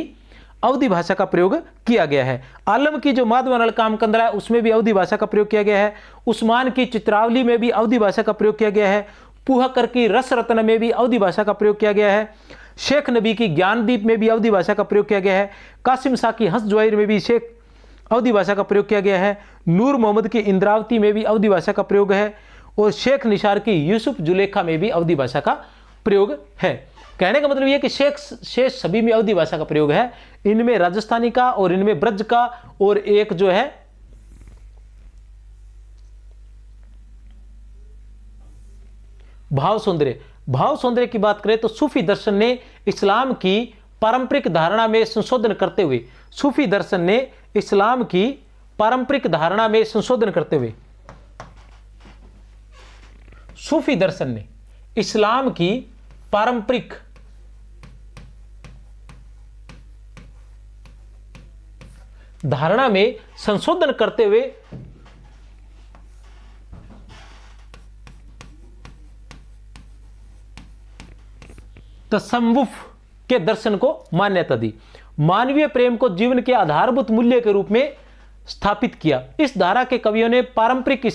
अवधि भाषा का प्रयोग किया गया है। आलम की जो माधवनारायण कामकंदला है उसमें भी अवधि भाषा का प्रयोग किया गया है। उस्मान की चित्रावली में भी अवधि भाषा का प्रयोग किया गया है। पुहकर की रस रत्न में भी अवधि भाषा का प्रयोग किया गया है। शेख नबी की ज्ञानदीप में भी अवधि भाषा का प्रयोग किया गया है। कासिम शाह की हंस ज्वाहिर में भी शेख अवधि भाषा का प्रयोग किया गया है। नूर मोहम्मद की इंद्रावती में भी अवधि भाषा का प्रयोग है। और शेख निसार की यूसुफ जुलेखा में भी अवधि भाषा का प्रयोग है। कहने का मतलब यह कि शेष सभी में अवधि भाषा का प्रयोग है। इनमें राजस्थानी का और इनमें ब्रज का और एक जो है भाव सौंदर्य, भाव सौंदर्य की बात करें तो सूफी दर्शन ने इस्लाम की पारंपरिक धारणा में संशोधन करते हुए, सूफी दर्शन ने इस्लाम की पारंपरिक धारणा में संशोधन करते हुए, सूफी दर्शन ने इस्लाम की पारंपरिक धारणा में संशोधन करते हुए तसव्वुफ के दर्शन को मान्यता दी। मानवीय प्रेम को जीवन के आधारभूत मूल्य के रूप में स्थापित किया। इस धारा के कवियों ने पारंपरिक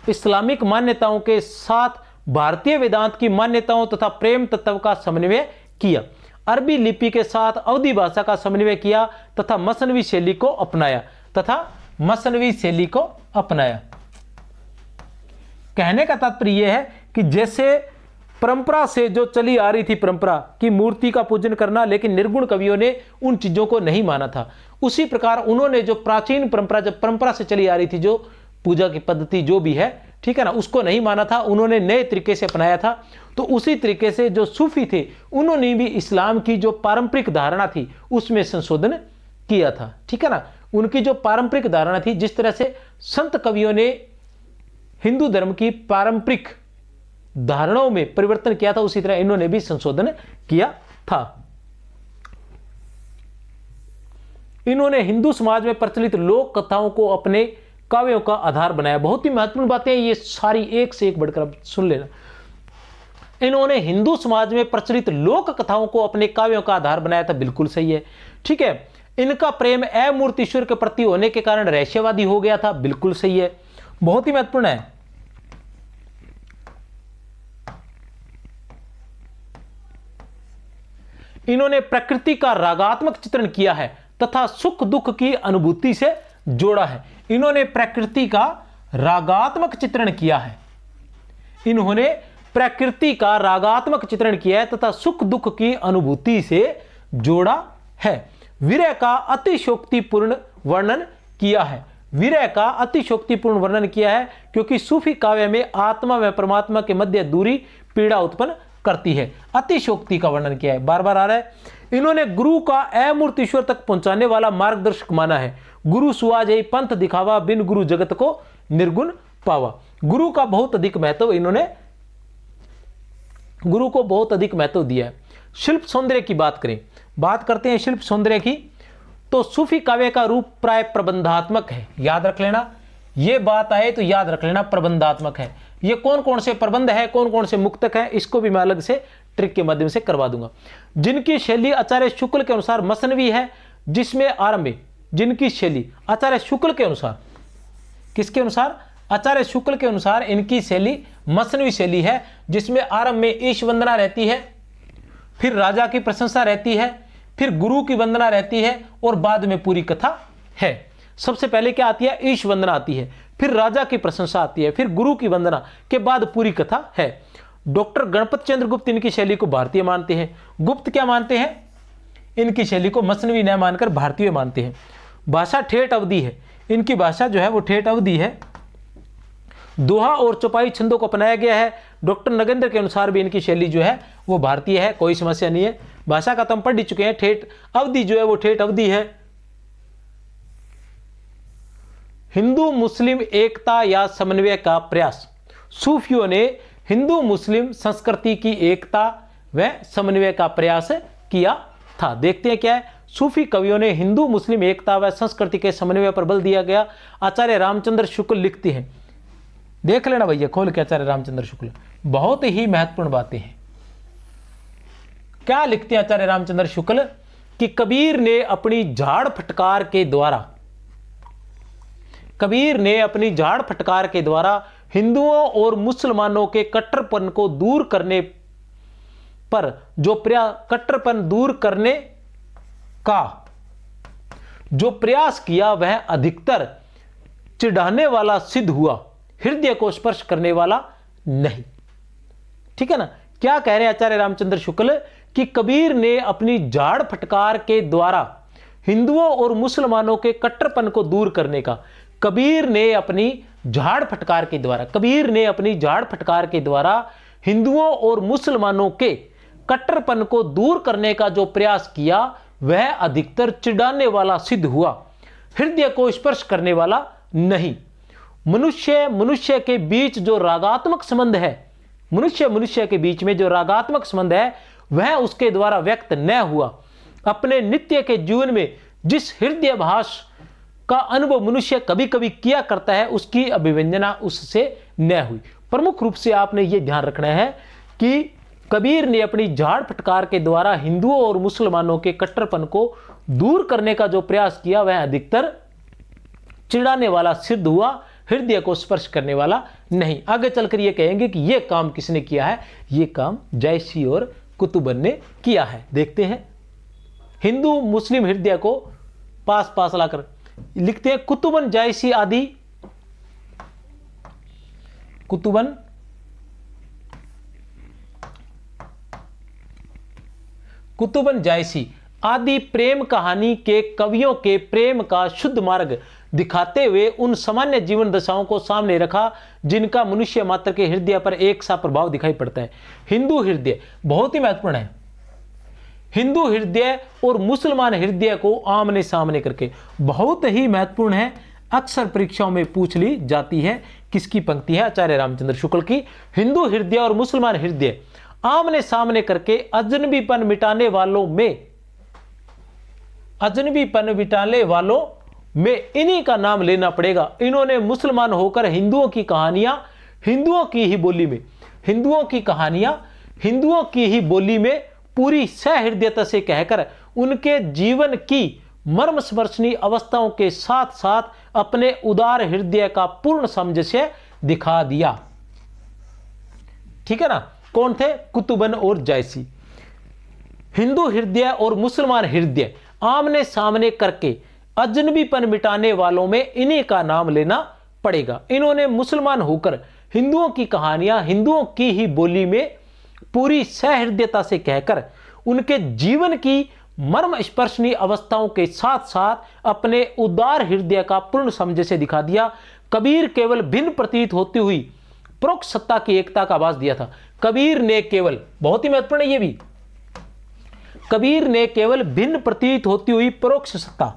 इस्लामिक मान्यताओं के साथ भारतीय वेदांत की मान्यताओं तथा प्रेम तत्व का समन्वय किया। अरबी लिपि के साथ अवधि भाषा का समन्वय किया तथा मसनवी शैली को अपनाया। कहने का तात्पर्य यह है कि जैसे परंपरा से जो चली आ रही थी परंपरा की मूर्ति का पूजन करना, लेकिन निर्गुण कवियों ने उन चीजों को नहीं माना था, उसी प्रकार उन्होंने जो प्राचीन परंपरा, जब परंपरा से चली आ रही थी जो पूजा की पद्धति जो भी है, ठीक है ना, उसको नहीं माना था, उन्होंने नए तरीके से अपनाया था। तो उसी तरीके से जो सूफी थे उन्होंने भी इस्लाम की जो पारंपरिक धारणा थी उसमें संशोधन किया था, ठीक है ना। उनकी जो पारंपरिक धारणा थी, जिस तरह से संत कवियों ने हिंदू धर्म की पारंपरिक धारणाओं में परिवर्तन किया था, उसी तरह इन्होंने भी संशोधन किया था। इन्होंने हिंदू समाज में प्रचलित लोक कथाओं को अपने काव्यों का आधार बनाया। बहुत ही महत्वपूर्ण बातें ये सारी, एक से एक बढ़कर सुन लेना। इन्होंने हिंदू समाज में प्रचलित लोक कथाओं को अपने काव्यों का आधार बनाया था, बिल्कुल सही है, ठीक है। इनका प्रेम अमूर्त ईश्वर के प्रति होने के कारण रहस्यवादी हो गया था, बिल्कुल सही है, बहुत ही महत्वपूर्ण है। इन्होंने प्रकृति का रागात्मक चित्रण किया है तथा सुख दुख की अनुभूति से जोड़ा है। इन्होंने प्रकृति का रागात्मक चित्रण किया है, इन्होंने प्रकृति का रागात्मक चित्रण किया है तथा सुख दुख की अनुभूति से जोड़ा है। विरह का अतिशोक्तिपूर्ण वर्णन किया है, विरह का अतिशोक्तिपूर्ण वर्णन किया है, क्योंकि सूफी काव्य में आत्मा व परमात्मा के मध्य दूरी पीड़ा उत्पन्न करती है। अतिशोक्ति का वर्णन किया है, बार बार आ रहा है। इन्होंने गुरु का अमूर्त ईश्वर तक पहुंचाने वाला मार्गदर्शक माना है। गुरु सुआ जय पंथ दिखावा, बिन गुरु जगत को निर्गुण पावा। गुरु का बहुत अधिक महत्व, इन्होंने गुरु को बहुत अधिक महत्व दिया है। शिल्प सौंदर्य की बात करें, बात करते हैं शिल्प सौंदर्य की, तो सूफी काव्य का रूप प्राय प्रबंधात्मक है। याद रख लेना, ये बात आए तो याद रख लेना, प्रबंधात्मक है। ये कौन कौन से प्रबंध है, कौन कौन से मुक्तक है, इसको भी मैं अलग से ट्रिक के माध्यम से करवा दूंगा। जिनकी शैली आचार्य शुक्ल के अनुसार मसनवी है, जिसमें आरंभ में, जिनकी शैली आचार्य शुक्ल के अनुसार, किसके अनुसार, आचार्य शुक्ल के अनुसार इनकी शैली मसनवी शैली है, जिसमें आरंभ में ईश वंदना रहती है, फिर राजा की प्रशंसा रहती है, फिर गुरु की वंदना रहती है, और बाद में पूरी कथा है। सबसे पहले क्या आती है, ईश वंदना आती है, फिर राजा की प्रशंसा आती है, फिर गुरु की वंदना के बाद पूरी कथा है। डॉक्टर गणपत चंद्र गुप्त इनकी शैली को भारतीय मानते हैं। गुप्त क्या मानते हैं, इनकी शैली को मसनवी न मानकर भारतीय मानते हैं। भाषा ठेठ अवधि है, इनकी भाषा जो है वो ठेठ अवधि है। दोहा और चौपाई छंदों को अपनाया गया है। डॉक्टर नगेंद्र के अनुसार भी इनकी शैली जो है वो भारतीय है, कोई समस्या नहीं है। भाषा का तो हम पढ़ ही चुके हैं, ठेठ अवधि जो है वो ठेठ अवधि है। हिंदू मुस्लिम एकता या समन्वय का प्रयास, सूफियों ने हिंदू मुस्लिम संस्कृति की एकता व समन्वय का प्रयास किया था। देखते हैं क्या है, सूफी कवियों ने हिंदू मुस्लिम एकता व संस्कृति के समन्वय पर बल दिया गया। आचार्य रामचंद्र शुक्ल लिखते हैं, देख लेना भैया खोल के, आचार्य रामचंद्र शुक्ल, बहुत ही महत्वपूर्ण बातें हैं। क्या लिखते हैं आचार्य रामचंद्र शुक्ल कि कबीर ने अपनी झाड़ फटकार के द्वारा, कबीर ने अपनी झाड़ फटकार के द्वारा हिंदुओं और मुसलमानों के कट्टरपन को दूर करने पर जो कट्टरपन दूर करने का जो प्रयास किया वह अधिकतर चिढ़ाने वाला सिद्ध हुआ, हृदय को स्पर्श करने वाला नहीं। ठीक है ना, क्या कह रहे हैं आचार्य रामचंद्र शुक्ल कि कबीर ने अपनी झाड़ फटकार के द्वारा हिंदुओं और मुसलमानों के कट्टरपन को दूर करने का, कबीर ने अपनी झाड़ फटकार के द्वारा, कबीर ने अपनी झाड़ फटकार के द्वारा हिंदुओं और मुसलमानों के कट्टरपन को दूर करने का जो प्रयास किया वह अधिकतर चिढ़ाने वाला सिद्ध हुआ, हृदय को स्पर्श करने वाला नहीं। मनुष्य के बीच जो रागात्मक संबंध है, मनुष्य के बीच में जो रागात्मक संबंध है वह उसके द्वारा व्यक्त न हुआ। अपने नित्य के जीवन में जिस हृदय भाष का अनुभव मनुष्य कभी कभी किया करता है उसकी अभिव्यंजना उससे न हुई। प्रमुख रूप से आपने ये ध्यान रखना है कि कबीर ने अपनी झाड़ फटकार के द्वारा हिंदुओं और मुसलमानों के कट्टरपन को दूर करने का जो प्रयास किया वह अधिकतर चिढ़ाने वाला सिद्ध हुआ, हृदय को स्पर्श करने वाला नहीं। आगे चलकर ये कहेंगे कि यह काम किसने किया है, यह काम जायसी और कुतुबन ने किया है। देखते हैं, हिंदू मुस्लिम हृदय को पास पास लाकर लिखते हैं कुतुबन जायसी आदि, कुतुबन जायसी आदि प्रेम कहानी के कवियों के प्रेम का शुद्ध मार्ग दिखाते हुए उन सामान्य जीवन दशाओं को सामने रखा जिनका मनुष्य मात्र के हृदय पर एक सा प्रभाव दिखाई पड़ता है। हिंदू हृदय बहुत ही महत्वपूर्ण है। हिंदू हृदय और मुसलमान हृदय को आमने सामने करके बहुत ही महत्वपूर्ण है, अक्सर परीक्षाओं में पूछ ली जाती है। किसकी पंक्ति है, आचार्य रामचंद्र शुक्ल की। हिंदू हृदय और मुसलमान हृदय आमने सामने करके अजनबीपन मिटाने वालों में इन्हीं का नाम लेना पड़ेगा। इन्होंने मुसलमान होकर हिंदुओं की कहानियां हिंदुओं की ही बोली में, हिंदुओं की कहानियां हिंदुओं की ही बोली में पूरी सहृदयता से कहकर उनके जीवन की मर्मस्पर्शनीय अवस्थाओं के साथ साथ अपने उदार हृदय का पूर्ण सामंजस्य दिखा दिया। ठीक है ना, कौन थे, कुतुबन और जायसी। हिंदू हृदय और मुसलमान हृदय आमने सामने करके अजनबीपन मिटाने वालों में इन्हीं का नाम लेना पड़ेगा। इन्होंने मुसलमान होकर हिंदुओं की कहानियां हिंदुओं की ही बोली में पूरी सहृदयता से कहकर उनके जीवन की मर्म स्पर्शनीय अवस्थाओं के साथ साथ अपने उदार हृदय का पूर्ण सामंजस्य दिखा दिया। कबीर केवल भिन्न प्रतीत होती हुई परोक्ष सत्ता की एकता का आभास दिया था। कबीर ने केवल, बहुत ही महत्वपूर्ण है ये भी, कबीर ने केवल भिन्न प्रतीत होती हुई परोक्ष सत्ता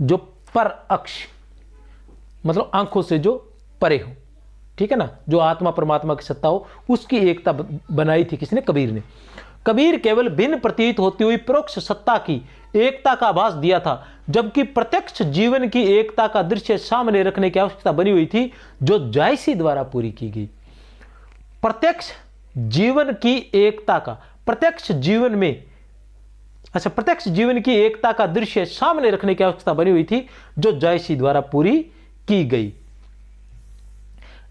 जो पर अक्ष, मतलब आंखों से जो परे हो, ठीक है ना, जो आत्मा परमात्मा की सत्ता हो, उसकी एकता बनाई थी किसने? कबीर ने। कबीर केवल भिन्न प्रतीत होती हुई परोक्ष सत्ता की एकता का आभास दिया था, जबकि प्रत्यक्ष जीवन की एकता का दृश्य सामने रखने की आवश्यकता बनी हुई थी, जो जायसी द्वारा पूरी की गई। प्रत्यक्ष जीवन की एकता का, प्रत्यक्ष जीवन में, अच्छा, प्रत्यक्ष जीवन की एकता का दृश्य सामने रखने की आवश्यकता बनी हुई थी, जो जायसी द्वारा पूरी की गई।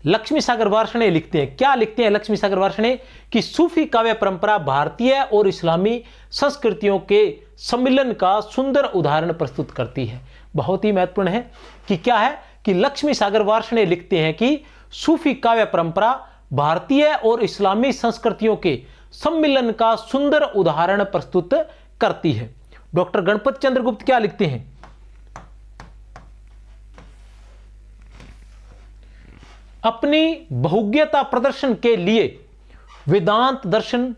लक्ष्मी सागर वार्ष्णेय लिखते हैं, क्या लिखते हैं लक्ष्मी सागर वार्ष्णेय? कि सूफी काव्य परंपरा भारतीय और इस्लामी संस्कृतियों के सम्मिलन का सुंदर उदाहरण प्रस्तुत करती है। बहुत ही महत्वपूर्ण है कि क्या है कि लक्ष्मी सागर वार्ष्णेय लिखते हैं कि सूफी काव्य परंपरा भारतीय और इस्लामी संस्कृतियों के सम्मिलन का सुंदर उदाहरण प्रस्तुत करती है। डॉक्टर गणपत चंद्र गुप्त क्या लिखते हैं? अपनी बहुज्ञता प्रदर्शन के लिए वेदांत दर्शन,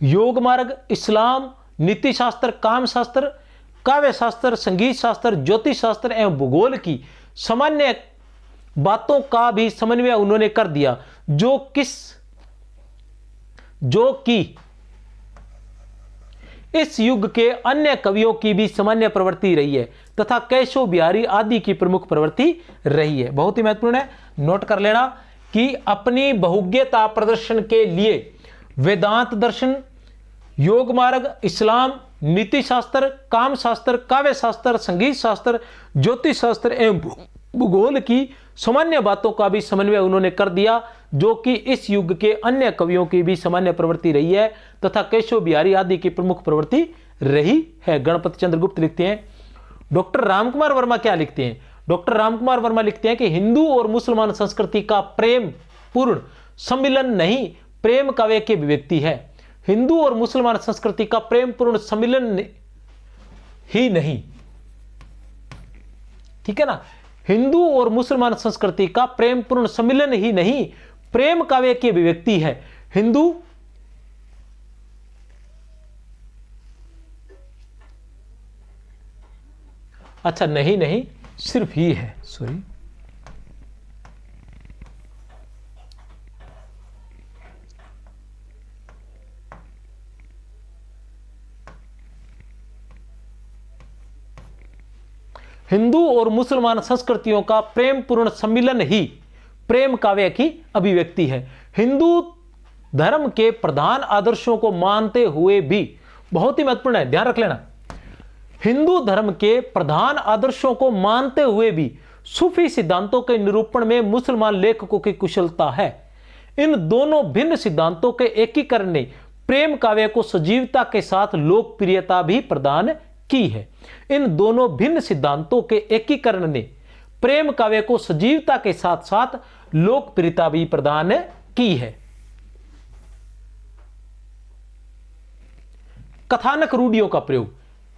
योग मार्ग, इस्लाम, नीति शास्त्र, काम शास्त्र, काव्य शास्त्र, संगीत शास्त्र, ज्योतिष शास्त्र एवं भूगोल की सामान्य बातों का भी समन्वय उन्होंने कर दिया, जो कि इस युग के अन्य कवियों की भी सामान्य प्रवृत्ति रही है तथा केशव बिहारी आदि की प्रमुख प्रवृत्ति रही है। बहुत ही महत्वपूर्ण है, नोट कर लेना कि अपनी बहुज्ञता प्रदर्शन के लिए वेदांत दर्शन, योग मार्ग, इस्लाम, नीति शास्त्र, काम शास्त्र, काव्य शास्त्र, संगीत शास्त्र, ज्योतिष शास्त्र एवं भूगोल की सामान्य बातों का भी समन्वय उन्होंने कर दिया, जो कि इस युग के अन्य कवियों की भी सामान्य प्रवृत्ति रही है तथा केशव बिहारी आदि की प्रमुख प्रवृत्ति रही है। गणपति चंद्र गुप्त लिखते हैं। डॉक्टर रामकुमार वर्मा क्या लिखते हैं? डॉक्टर रामकुमार वर्मा लिखते हैं कि हिंदू और मुसलमान संस्कृति का प्रेम पूर्ण सम्मिलन नहीं, प्रेम काव्य की अभिव्यक्ति है। हिंदू और मुसलमान संस्कृति का प्रेम पूर्ण सम्मिलन ही नहीं, ठीक है ना, हिंदू और मुसलमान संस्कृति का प्रेम पूर्ण सम्मिलन ही नहीं, प्रेम काव्य की अभिव्यक्ति है। हिंदू अच्छा नहीं सिर्फ ही है, सॉरी, हिंदू और मुसलमान संस्कृतियों का प्रेम पूर्ण सम्मिलन ही प्रेम काव्य की अभिव्यक्ति है। हिंदू धर्म के प्रधान आदर्शों को मानते हुए भी, बहुत ही महत्वपूर्ण है, ध्यान रख लेना, हिंदू धर्म के प्रधान आदर्शों को मानते हुए भी सूफी सिद्धांतों के निरूपण में मुसलमान लेखकों की कुशलता है। इन दोनों भिन्न सिद्धांतों के एकीकरण ने प्रेम काव्य को सजीवता के साथ लोकप्रियता भी प्रदान की है। इन दोनों भिन्न सिद्धांतों के एकीकरण ने प्रेम काव्य को सजीवता के साथ साथ लोकप्रियता भी प्रदान की है। कथानक रूढ़ियों का प्रयोग,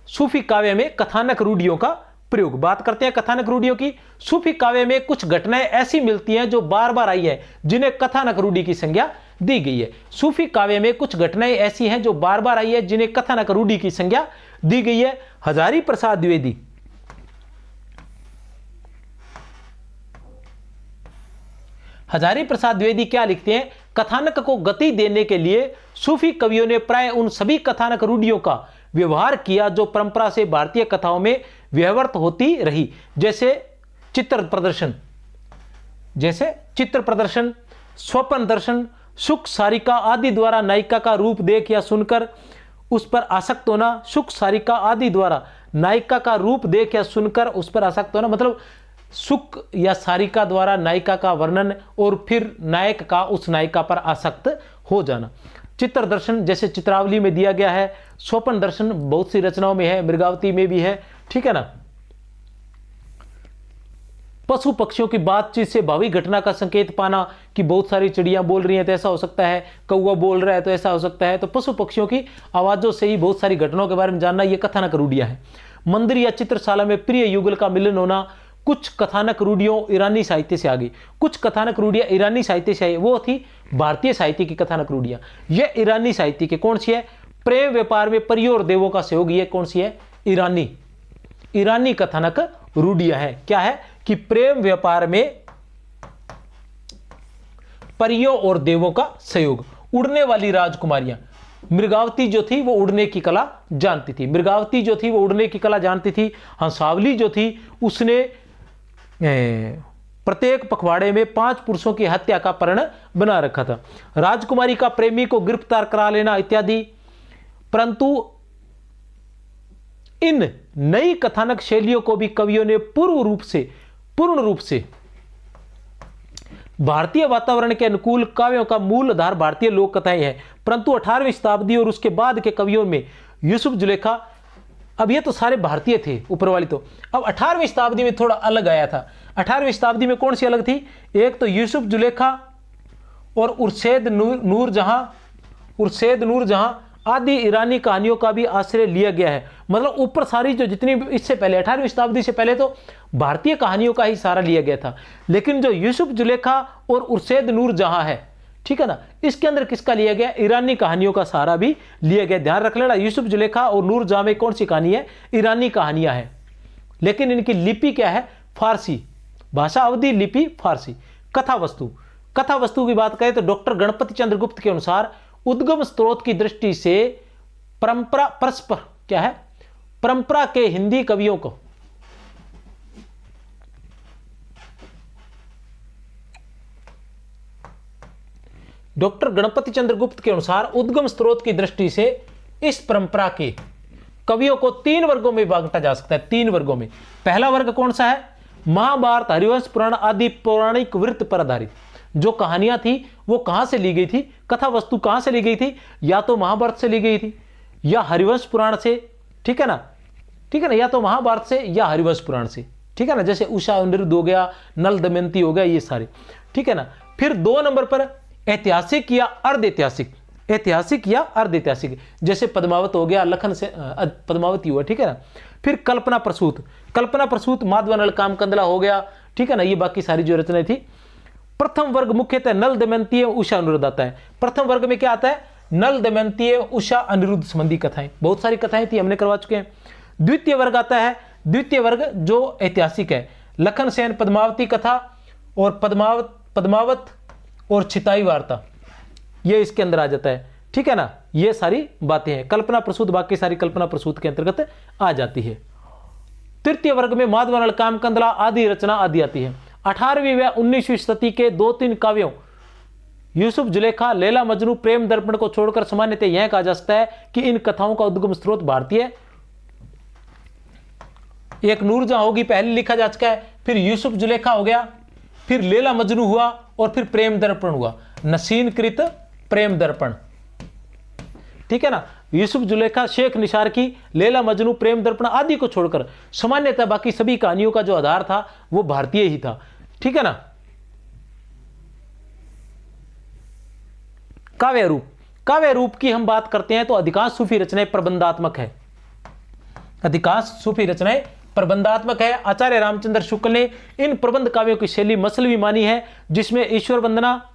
सूफी काव्य में कथानक रूढ़ियों का प्रयोग, बात करते हैं कथानक रूढ़ियों की। सूफी काव्य में कुछ घटनाएं ऐसी मिलती हैं जो बार बार आई है, जिन्हें कथानक रूढ़ि की संज्ञा दी गई है। सूफी काव्य में कुछ घटनाएं ऐसी हैं जो बार बार आई है, जिन्हें कथानक रूढ़ि की संज्ञा दी गई है। हजारी प्रसाद द्विवेदी, हजारी प्रसाद द्विवेदी क्या लिखते हैं? कथानक को गति देने के लिए सूफी कवियों ने प्राय उन सभी कथानक रूढ़ियों का व्यवहार किया जो परंपरा से भारतीय कथाओं में व्यवहृत होती रही, जैसे चित्र प्रदर्शन, स्वप्न दर्शन, सुख सारिका आदि द्वारा नायिका का रूप देख या सुनकर उस पर आसक्त होना, सुख सारिका आदि द्वारा नायिका का रूप देख या सुनकर उस पर आसक्त होना, मतलब सुख या सारिका द्वारा नायिका का वर्णन और फिर नायक का उस नायिका पर आसक्त हो जाना। चित्र दर्शन जैसे चित्रावली में दिया गया है, स्वप्न दर्शन बहुत सी रचनाओं में है, मृगावती में भी है, ठीक है ना। पशु पक्षियों की बातचीत से भावी घटना का संकेत पाना कि बहुत सारी चिड़ियां बोल रही हैं तो ऐसा हो सकता है, कौवा बोल रहा है तो ऐसा हो सकता है, तो पशु पक्षियों की आवाजों से ही बहुत सारी घटनाओं के बारे में जानना, ये कथानक रूढ़ियां हैं। मंदिर या चित्रशाला में प्रिय युगल का मिलन होना, कुछ कथानक रूढ़ियों ईरानी साहित्य से आ गई, कुछ कथानक रूढ़ियां ईरानी साहित्य से आई, वो थी भारतीय साहित्य की कथानक रूढ़ियां। यह ईरानी साहित्य की कौन सी है? प्रेम व्यापार में परियों और देवों का सहयोग, ये कौन सी है? ईरानी कथानक रूढ़ियां हैं। क्या है कि प्रेम व्यापार में परियों और देवों का सहयोग। उड़ने वाली राजकुमारियां, मृगावती जो थी वो उड़ने की कला जानती थी, मृगावती जो थी वो उड़ने की कला जानती थी। हंसावली जो थी उसने प्रत्येक पखवाड़े में 5 पुरुषों की हत्या का प्रण बना रखा था। राजकुमारी का प्रेमी को गिरफ्तार करा लेना इत्यादि। परंतु इन नई कथानक शैलियों को भी कवियों ने पूर्ण रूप से भारतीय वातावरण के अनुकूल काव्यों का मूल आधार भारतीय लोक कथाएं हैं। परंतु 18वीं शताब्दी और उसके बाद के कवियों में यूसुफ जुलेखा, अब ये तो सारे भारतीय थे ऊपर वाली, तो अब 18वीं शताब्दी में थोड़ा अलग आया था। 18वीं शताब्दी में कौन सी अलग थी? एक तो यूसुफ जुलेखा और उर्शेद नूर जहां आदि ईरानी कहानियों का भी आश्रय लिया गया है। मतलब ऊपर सारी जो जितनी इससे पहले 18वीं शताब्दी से पहले तो भारतीय कहानियों का ही सहारा लिया गया था, लेकिन जो यूसुफ जुलेखा और उर्शेद नूर जहां है, ठीक है ना, इसके अंदर किसका लिया गया? ईरानी कहानियों का सहारा भी लिया गया। ध्यान रख लेना, यूसुफ जुलेखा और नूर जहां में कौन सी कहानी है? ईरानी कहानियां हैं, लेकिन इनकी लिपि क्या है? फारसी भाषा, अवधी लिपि फारसी। कथा वस्तु की बात करें तो डॉक्टर गणपति चंद्र गुप्त के अनुसार उद्गम स्रोत की दृष्टि से परंपरा के हिंदी कवियों को डॉक्टर गणपति चंद्र गुप्त के अनुसार उद्गम स्रोत की दृष्टि से इस परंपरा के कवियों को 3 वर्गों में बांटा जा सकता है। 3 वर्गों में। पहला वर्ग कौन सा है? महाभारत, हरिवंश पुराण आदि पौराणिक वृत्त पर आधारित जो कहानियां थी वो कहां से ली गई थी? कथा वस्तु कहां से ली गई थी? या तो महाभारत से ली गई थी या हरिवंश पुराण से, ठीक है ना, या तो महाभारत से या हरिवंश पुराण से, ठीक है ना। जैसे उषा अनिरुद्ध हो गया, नल दमयंती हो गया, ये सारे, ठीक है ना। फिर 2 नंबर पर ऐतिहासिक या अर्ध ऐतिहासिक, जैसे पद्मावत हो गया, लखन से पद्मावती हुआ, ठीक है ना। फिर कल्पना प्रसूत माधवनल कामकंदला हो गया, ठीक है ना। ये बाकी सारी जो रचनाएं थी। प्रथम वर्ग मुख्यतः नल दमयंती एवं उषा अनिरुद्ध आता है। प्रथम वर्ग में क्या आता है? नल दमयंती एवं उषा अनिरुद्ध संबंधी कथाएं, बहुत सारी कथाएं थी, हमने करवा चुके हैं। द्वितीय वर्ग आता है, द्वितीय वर्ग जो ऐतिहासिक है, लखन सेन पद्मावती कथा और पद्मावत और चिताई वार्ता, ये इसके अंदर आ जाता है, ठीक है ना। ये सारी बातें हैं। कल्पना प्रसूत, बाकी सारी कल्पना प्रसूत के अंतर्गत आ जाती है। तृतीय वर्ग में माधवनल कामकंदला आदि रचना आदि आती है। 18वीं व 19वीं शताब्दी के 2-3 काव्यों यूसुफ जुलेखा, लैला मजनू, प्रेम दर्पण को छोड़कर सामान्यतः यह कहा जा सकता है कि इन कथाओं का उद्गम स्रोत भारतीय। एक नूरजहां होगी पहले लिखा जा चुका है, फिर यूसुफ जुलेखा हो गया, फिर लैला मजनू हुआ और फिर प्रेम दर्पण हुआ, नसीन कृत प्रेम दर्पण, ठीक है ना। यूसुफ जुलेखा, शेख निसार की लैला मजनू, प्रेम दर्पण आदि को छोड़कर सामान्यतः बाकी सभी कहानियों का जो आधार था वो भारतीय ही था, ठीक है ना। काव्य रूप की हम बात करते हैं तो अधिकांश सूफी रचनाएं प्रबंधात्मक है। आचार्य रामचंद्र शुक्ल ने इन प्रबंध काव्यों की शैली मसलवी मानी है, जिसमें ईश्वर वंदना,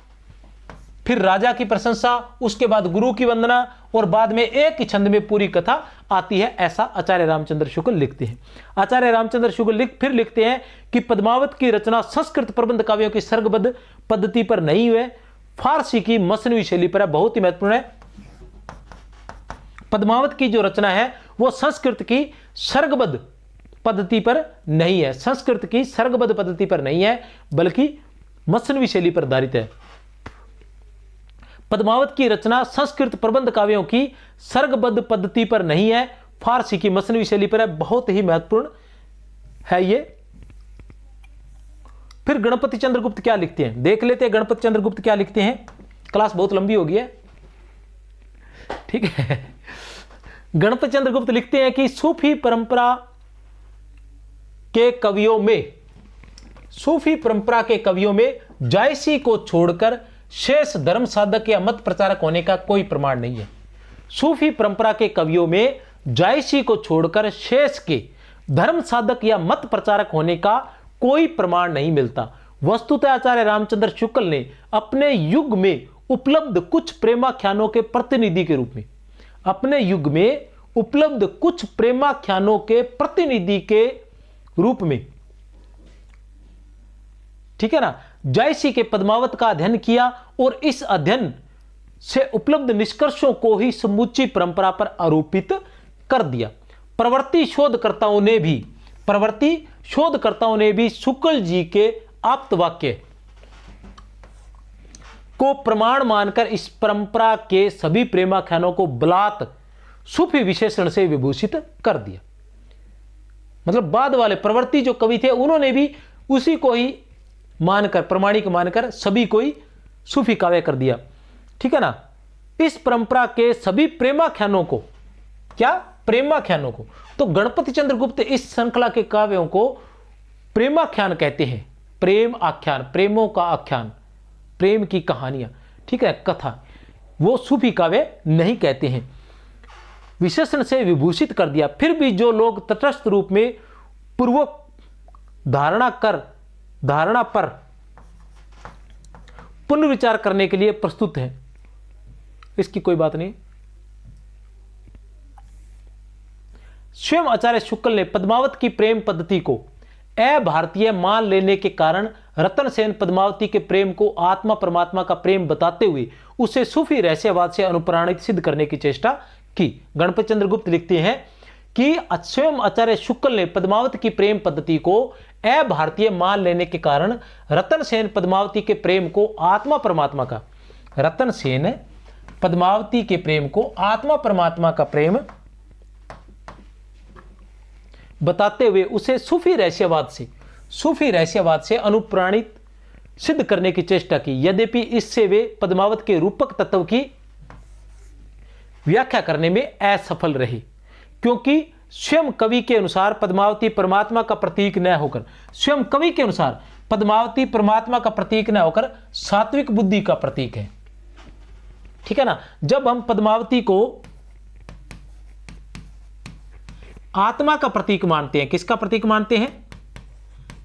फिर राजा की प्रशंसा, उसके बाद गुरु की वंदना और बाद में एक ही छंद में पूरी कथा आती है, ऐसा आचार्य रामचंद्र शुक्ल लिखते हैं। आचार्य रामचंद्र शुक्ल फिर लिखते हैं कि पद्मावत की रचना संस्कृत प्रबंध काव्यों की सर्गबद्ध पद्धति पर नहीं हुए, फारसी की मसनवी शैली पर है। बहुत ही महत्वपूर्ण है। पद्मावत की जो रचना है वो संस्कृत की सर्गबद्ध पद्धति पर नहीं है, संस्कृत की सर्गबद्ध पद्धति पर नहीं है, बल्कि मसनवी शैली पर आधारित है। पद्मावत की रचना संस्कृत प्रबंध काव्यों की सर्गबद्ध पद्धति पर नहीं है, फारसी की मसनवी शैली पर है। बहुत ही महत्वपूर्ण है ये। फिर गणपति चंद्र गुप्त क्या लिखते हैं, देख लेते हैं गणपति चंद्र गुप्त क्या लिखते हैं। क्लास बहुत लंबी हो गई है, ठीक है। गणपति चंद्र गुप्त लिखते हैं कि सूफी परंपरा के कवियों में जायसी को छोड़कर शेष धर्म साधक या मत प्रचारक होने का कोई प्रमाण नहीं है। सूफी परंपरा के कवियों में जायसी को छोड़कर शेष के धर्म साधक या मत प्रचारक होने का कोई प्रमाण नहीं मिलता। वस्तुतः आचार्य रामचंद्र शुक्ल ने अपने युग में उपलब्ध कुछ प्रेमाख्यानों के प्रतिनिधि के रूप में उपलब्ध कुछ प्रेमाख्यानों के प्रतिनिधि के रूप में, ठीक है ना, जायसी के पद्मावत का अध्ययन किया और इस अध्ययन से उपलब्ध निष्कर्षों को ही समूची परंपरा पर आरोपित कर दिया। प्रवृत्ति शोधकर्ताओं ने भी शुक्ल जी के आप्त वाक्य को प्रमाण मानकर इस परंपरा के सभी प्रेमाख्यानों को बलात् सूफी विशेषण से विभूषित कर दिया। मतलब बाद वाले प्रवृत्ति जो कवि थे उन्होंने भी उसी को ही मानकर, प्रमाणिक मानकर सभी को ही सूफी काव्य कर दिया, ठीक है ना। इस परंपरा के सभी प्रेमाख्यानों को, क्या प्रेमाख्यानों को, तो गणपति चंद्र गुप्त इस श्रृंखला के काव्यों को प्रेमाख्यान कहते हैं। प्रेम आख्यान, प्रेमों का आख्यान, प्रेम की कहानियां, ठीक है, कथा, वो सूफी काव्य नहीं कहते हैं। विशेषण से विभूषित कर दिया। फिर भी जो लोग तटस्थ रूप में पूर्वक धारणा पर पुनर्विचार करने के लिए प्रस्तुत हैं, इसकी कोई बात नहीं। स्वयं आचार्य शुक्ल ने पद्मावत की प्रेम पद्धति को अभारतीय मान लेने के कारण रतन सेन पद्मावती के प्रेम को आत्मा परमात्मा का प्रेम बताते हुए उसे सूफी रहस्यवाद से अनुप्राणित सिद्ध करने की चेष्टा की। गणपति चंद्र गुप्त लिखते हैं कि स्वयं आचार्य शुक्ल ने पद्मावत की प्रेम पद्धति को अभारतीय मान लेने के कारण रतन सेन पद्मावती के प्रेम को आत्मा परमात्मा का, रतन सेन पद्मावती के प्रेम को आत्मा परमात्मा का प्रेम बताते हुए उसे सूफी रहस्यवाद से अनुप्राणित सिद्ध करने की चेष्टा की। यद्यपि इससे वे पद्मावत के रूपक तत्व की व्याख्या करने में असफल रहे, क्योंकि स्वयं कवि के अनुसार पद्मावती परमात्मा का प्रतीक न होकर, स्वयं कवि के अनुसार पद्मावती परमात्मा का प्रतीक न होकर सात्विक बुद्धि का प्रतीक है, ठीक है ना। जब हम पद्मावती को आत्मा का प्रतीक मानते हैं, किसका प्रतीक मानते हैं?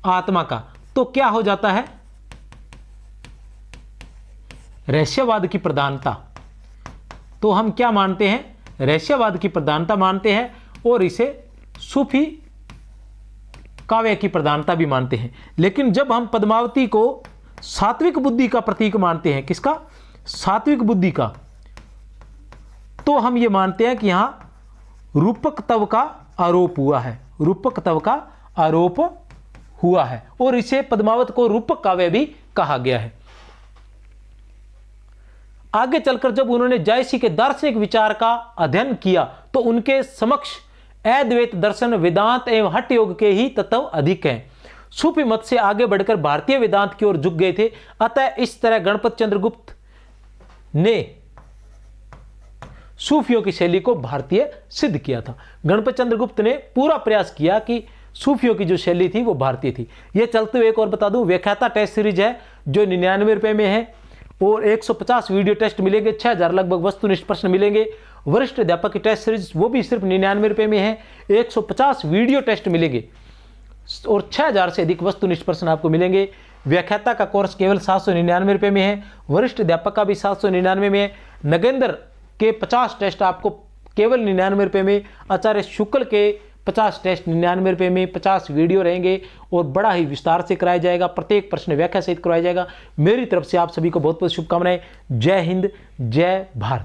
आत्मा का, तो क्या हो जाता है? रहस्यवाद की प्रधानता। तो हम क्या मानते हैं? रहस्यवाद की प्रधानता मानते हैं और इसे सूफी काव्य की प्रधानता भी मानते हैं। लेकिन जब हम पद्मावती को सात्विक बुद्धि का प्रतीक मानते हैं, किसका? सात्विक बुद्धि का, तो हम ये मानते हैं कि यहां रूपकत्व का आरोप हुआ है, रूपकत्व का आरोप हुआ है और इसे पद्मावत को रूपक काव्य भी कहा गया है। आगे चलकर जब उन्होंने जायसी के दार्शनिक विचार का अध्ययन किया तो उनके समक्ष अद्वैत दर्शन, वेदांत एवं हठ योग के ही तत्व अधिक हैं। सूफी मत से आगे बढ़कर भारतीय वेदांत की ओर झुक गए थे। अतः इस तरह गणपति चंद्र गुप्त ने सूफियों की शैली को भारतीय सिद्ध किया था। गणपति चंद्र गुप्त ने पूरा प्रयास किया कि सूफियों की जो शैली थी वो भारतीय थी। ये चलते हुए एक और बता दूं, व्याख्याता टेस्ट सीरीज है जो 99 रुपए में है और 150 वीडियो टेस्ट मिलेंगे, 6000 लगभग वस्तुनिष्ठ प्रश्न मिलेंगे। वरिष्ठ अध्यापक की टेस्ट सीरीज वो भी सिर्फ 99 रुपए में है, 150 वीडियो टेस्ट मिलेंगे और 6000 से अधिक वस्तुनिष्ठ प्रश्न आपको मिलेंगे। व्याख्याता का कोर्स केवल 799 रुपए में है, वरिष्ठ अध्यापक का भी 799 में है। नगेंद्र के 50 टेस्ट आपको केवल 99 रुपए में, आचार्य शुक्ल के 50 टेस्ट 99 रुपए में, 50 वीडियो रहेंगे और बड़ा ही विस्तार से कराया जाएगा, प्रत्येक प्रश्न व्याख्या सहित कराया जाएगा। मेरी तरफ से आप सभी को बहुत बहुत शुभकामनाएं। जय हिंद, जय भारत।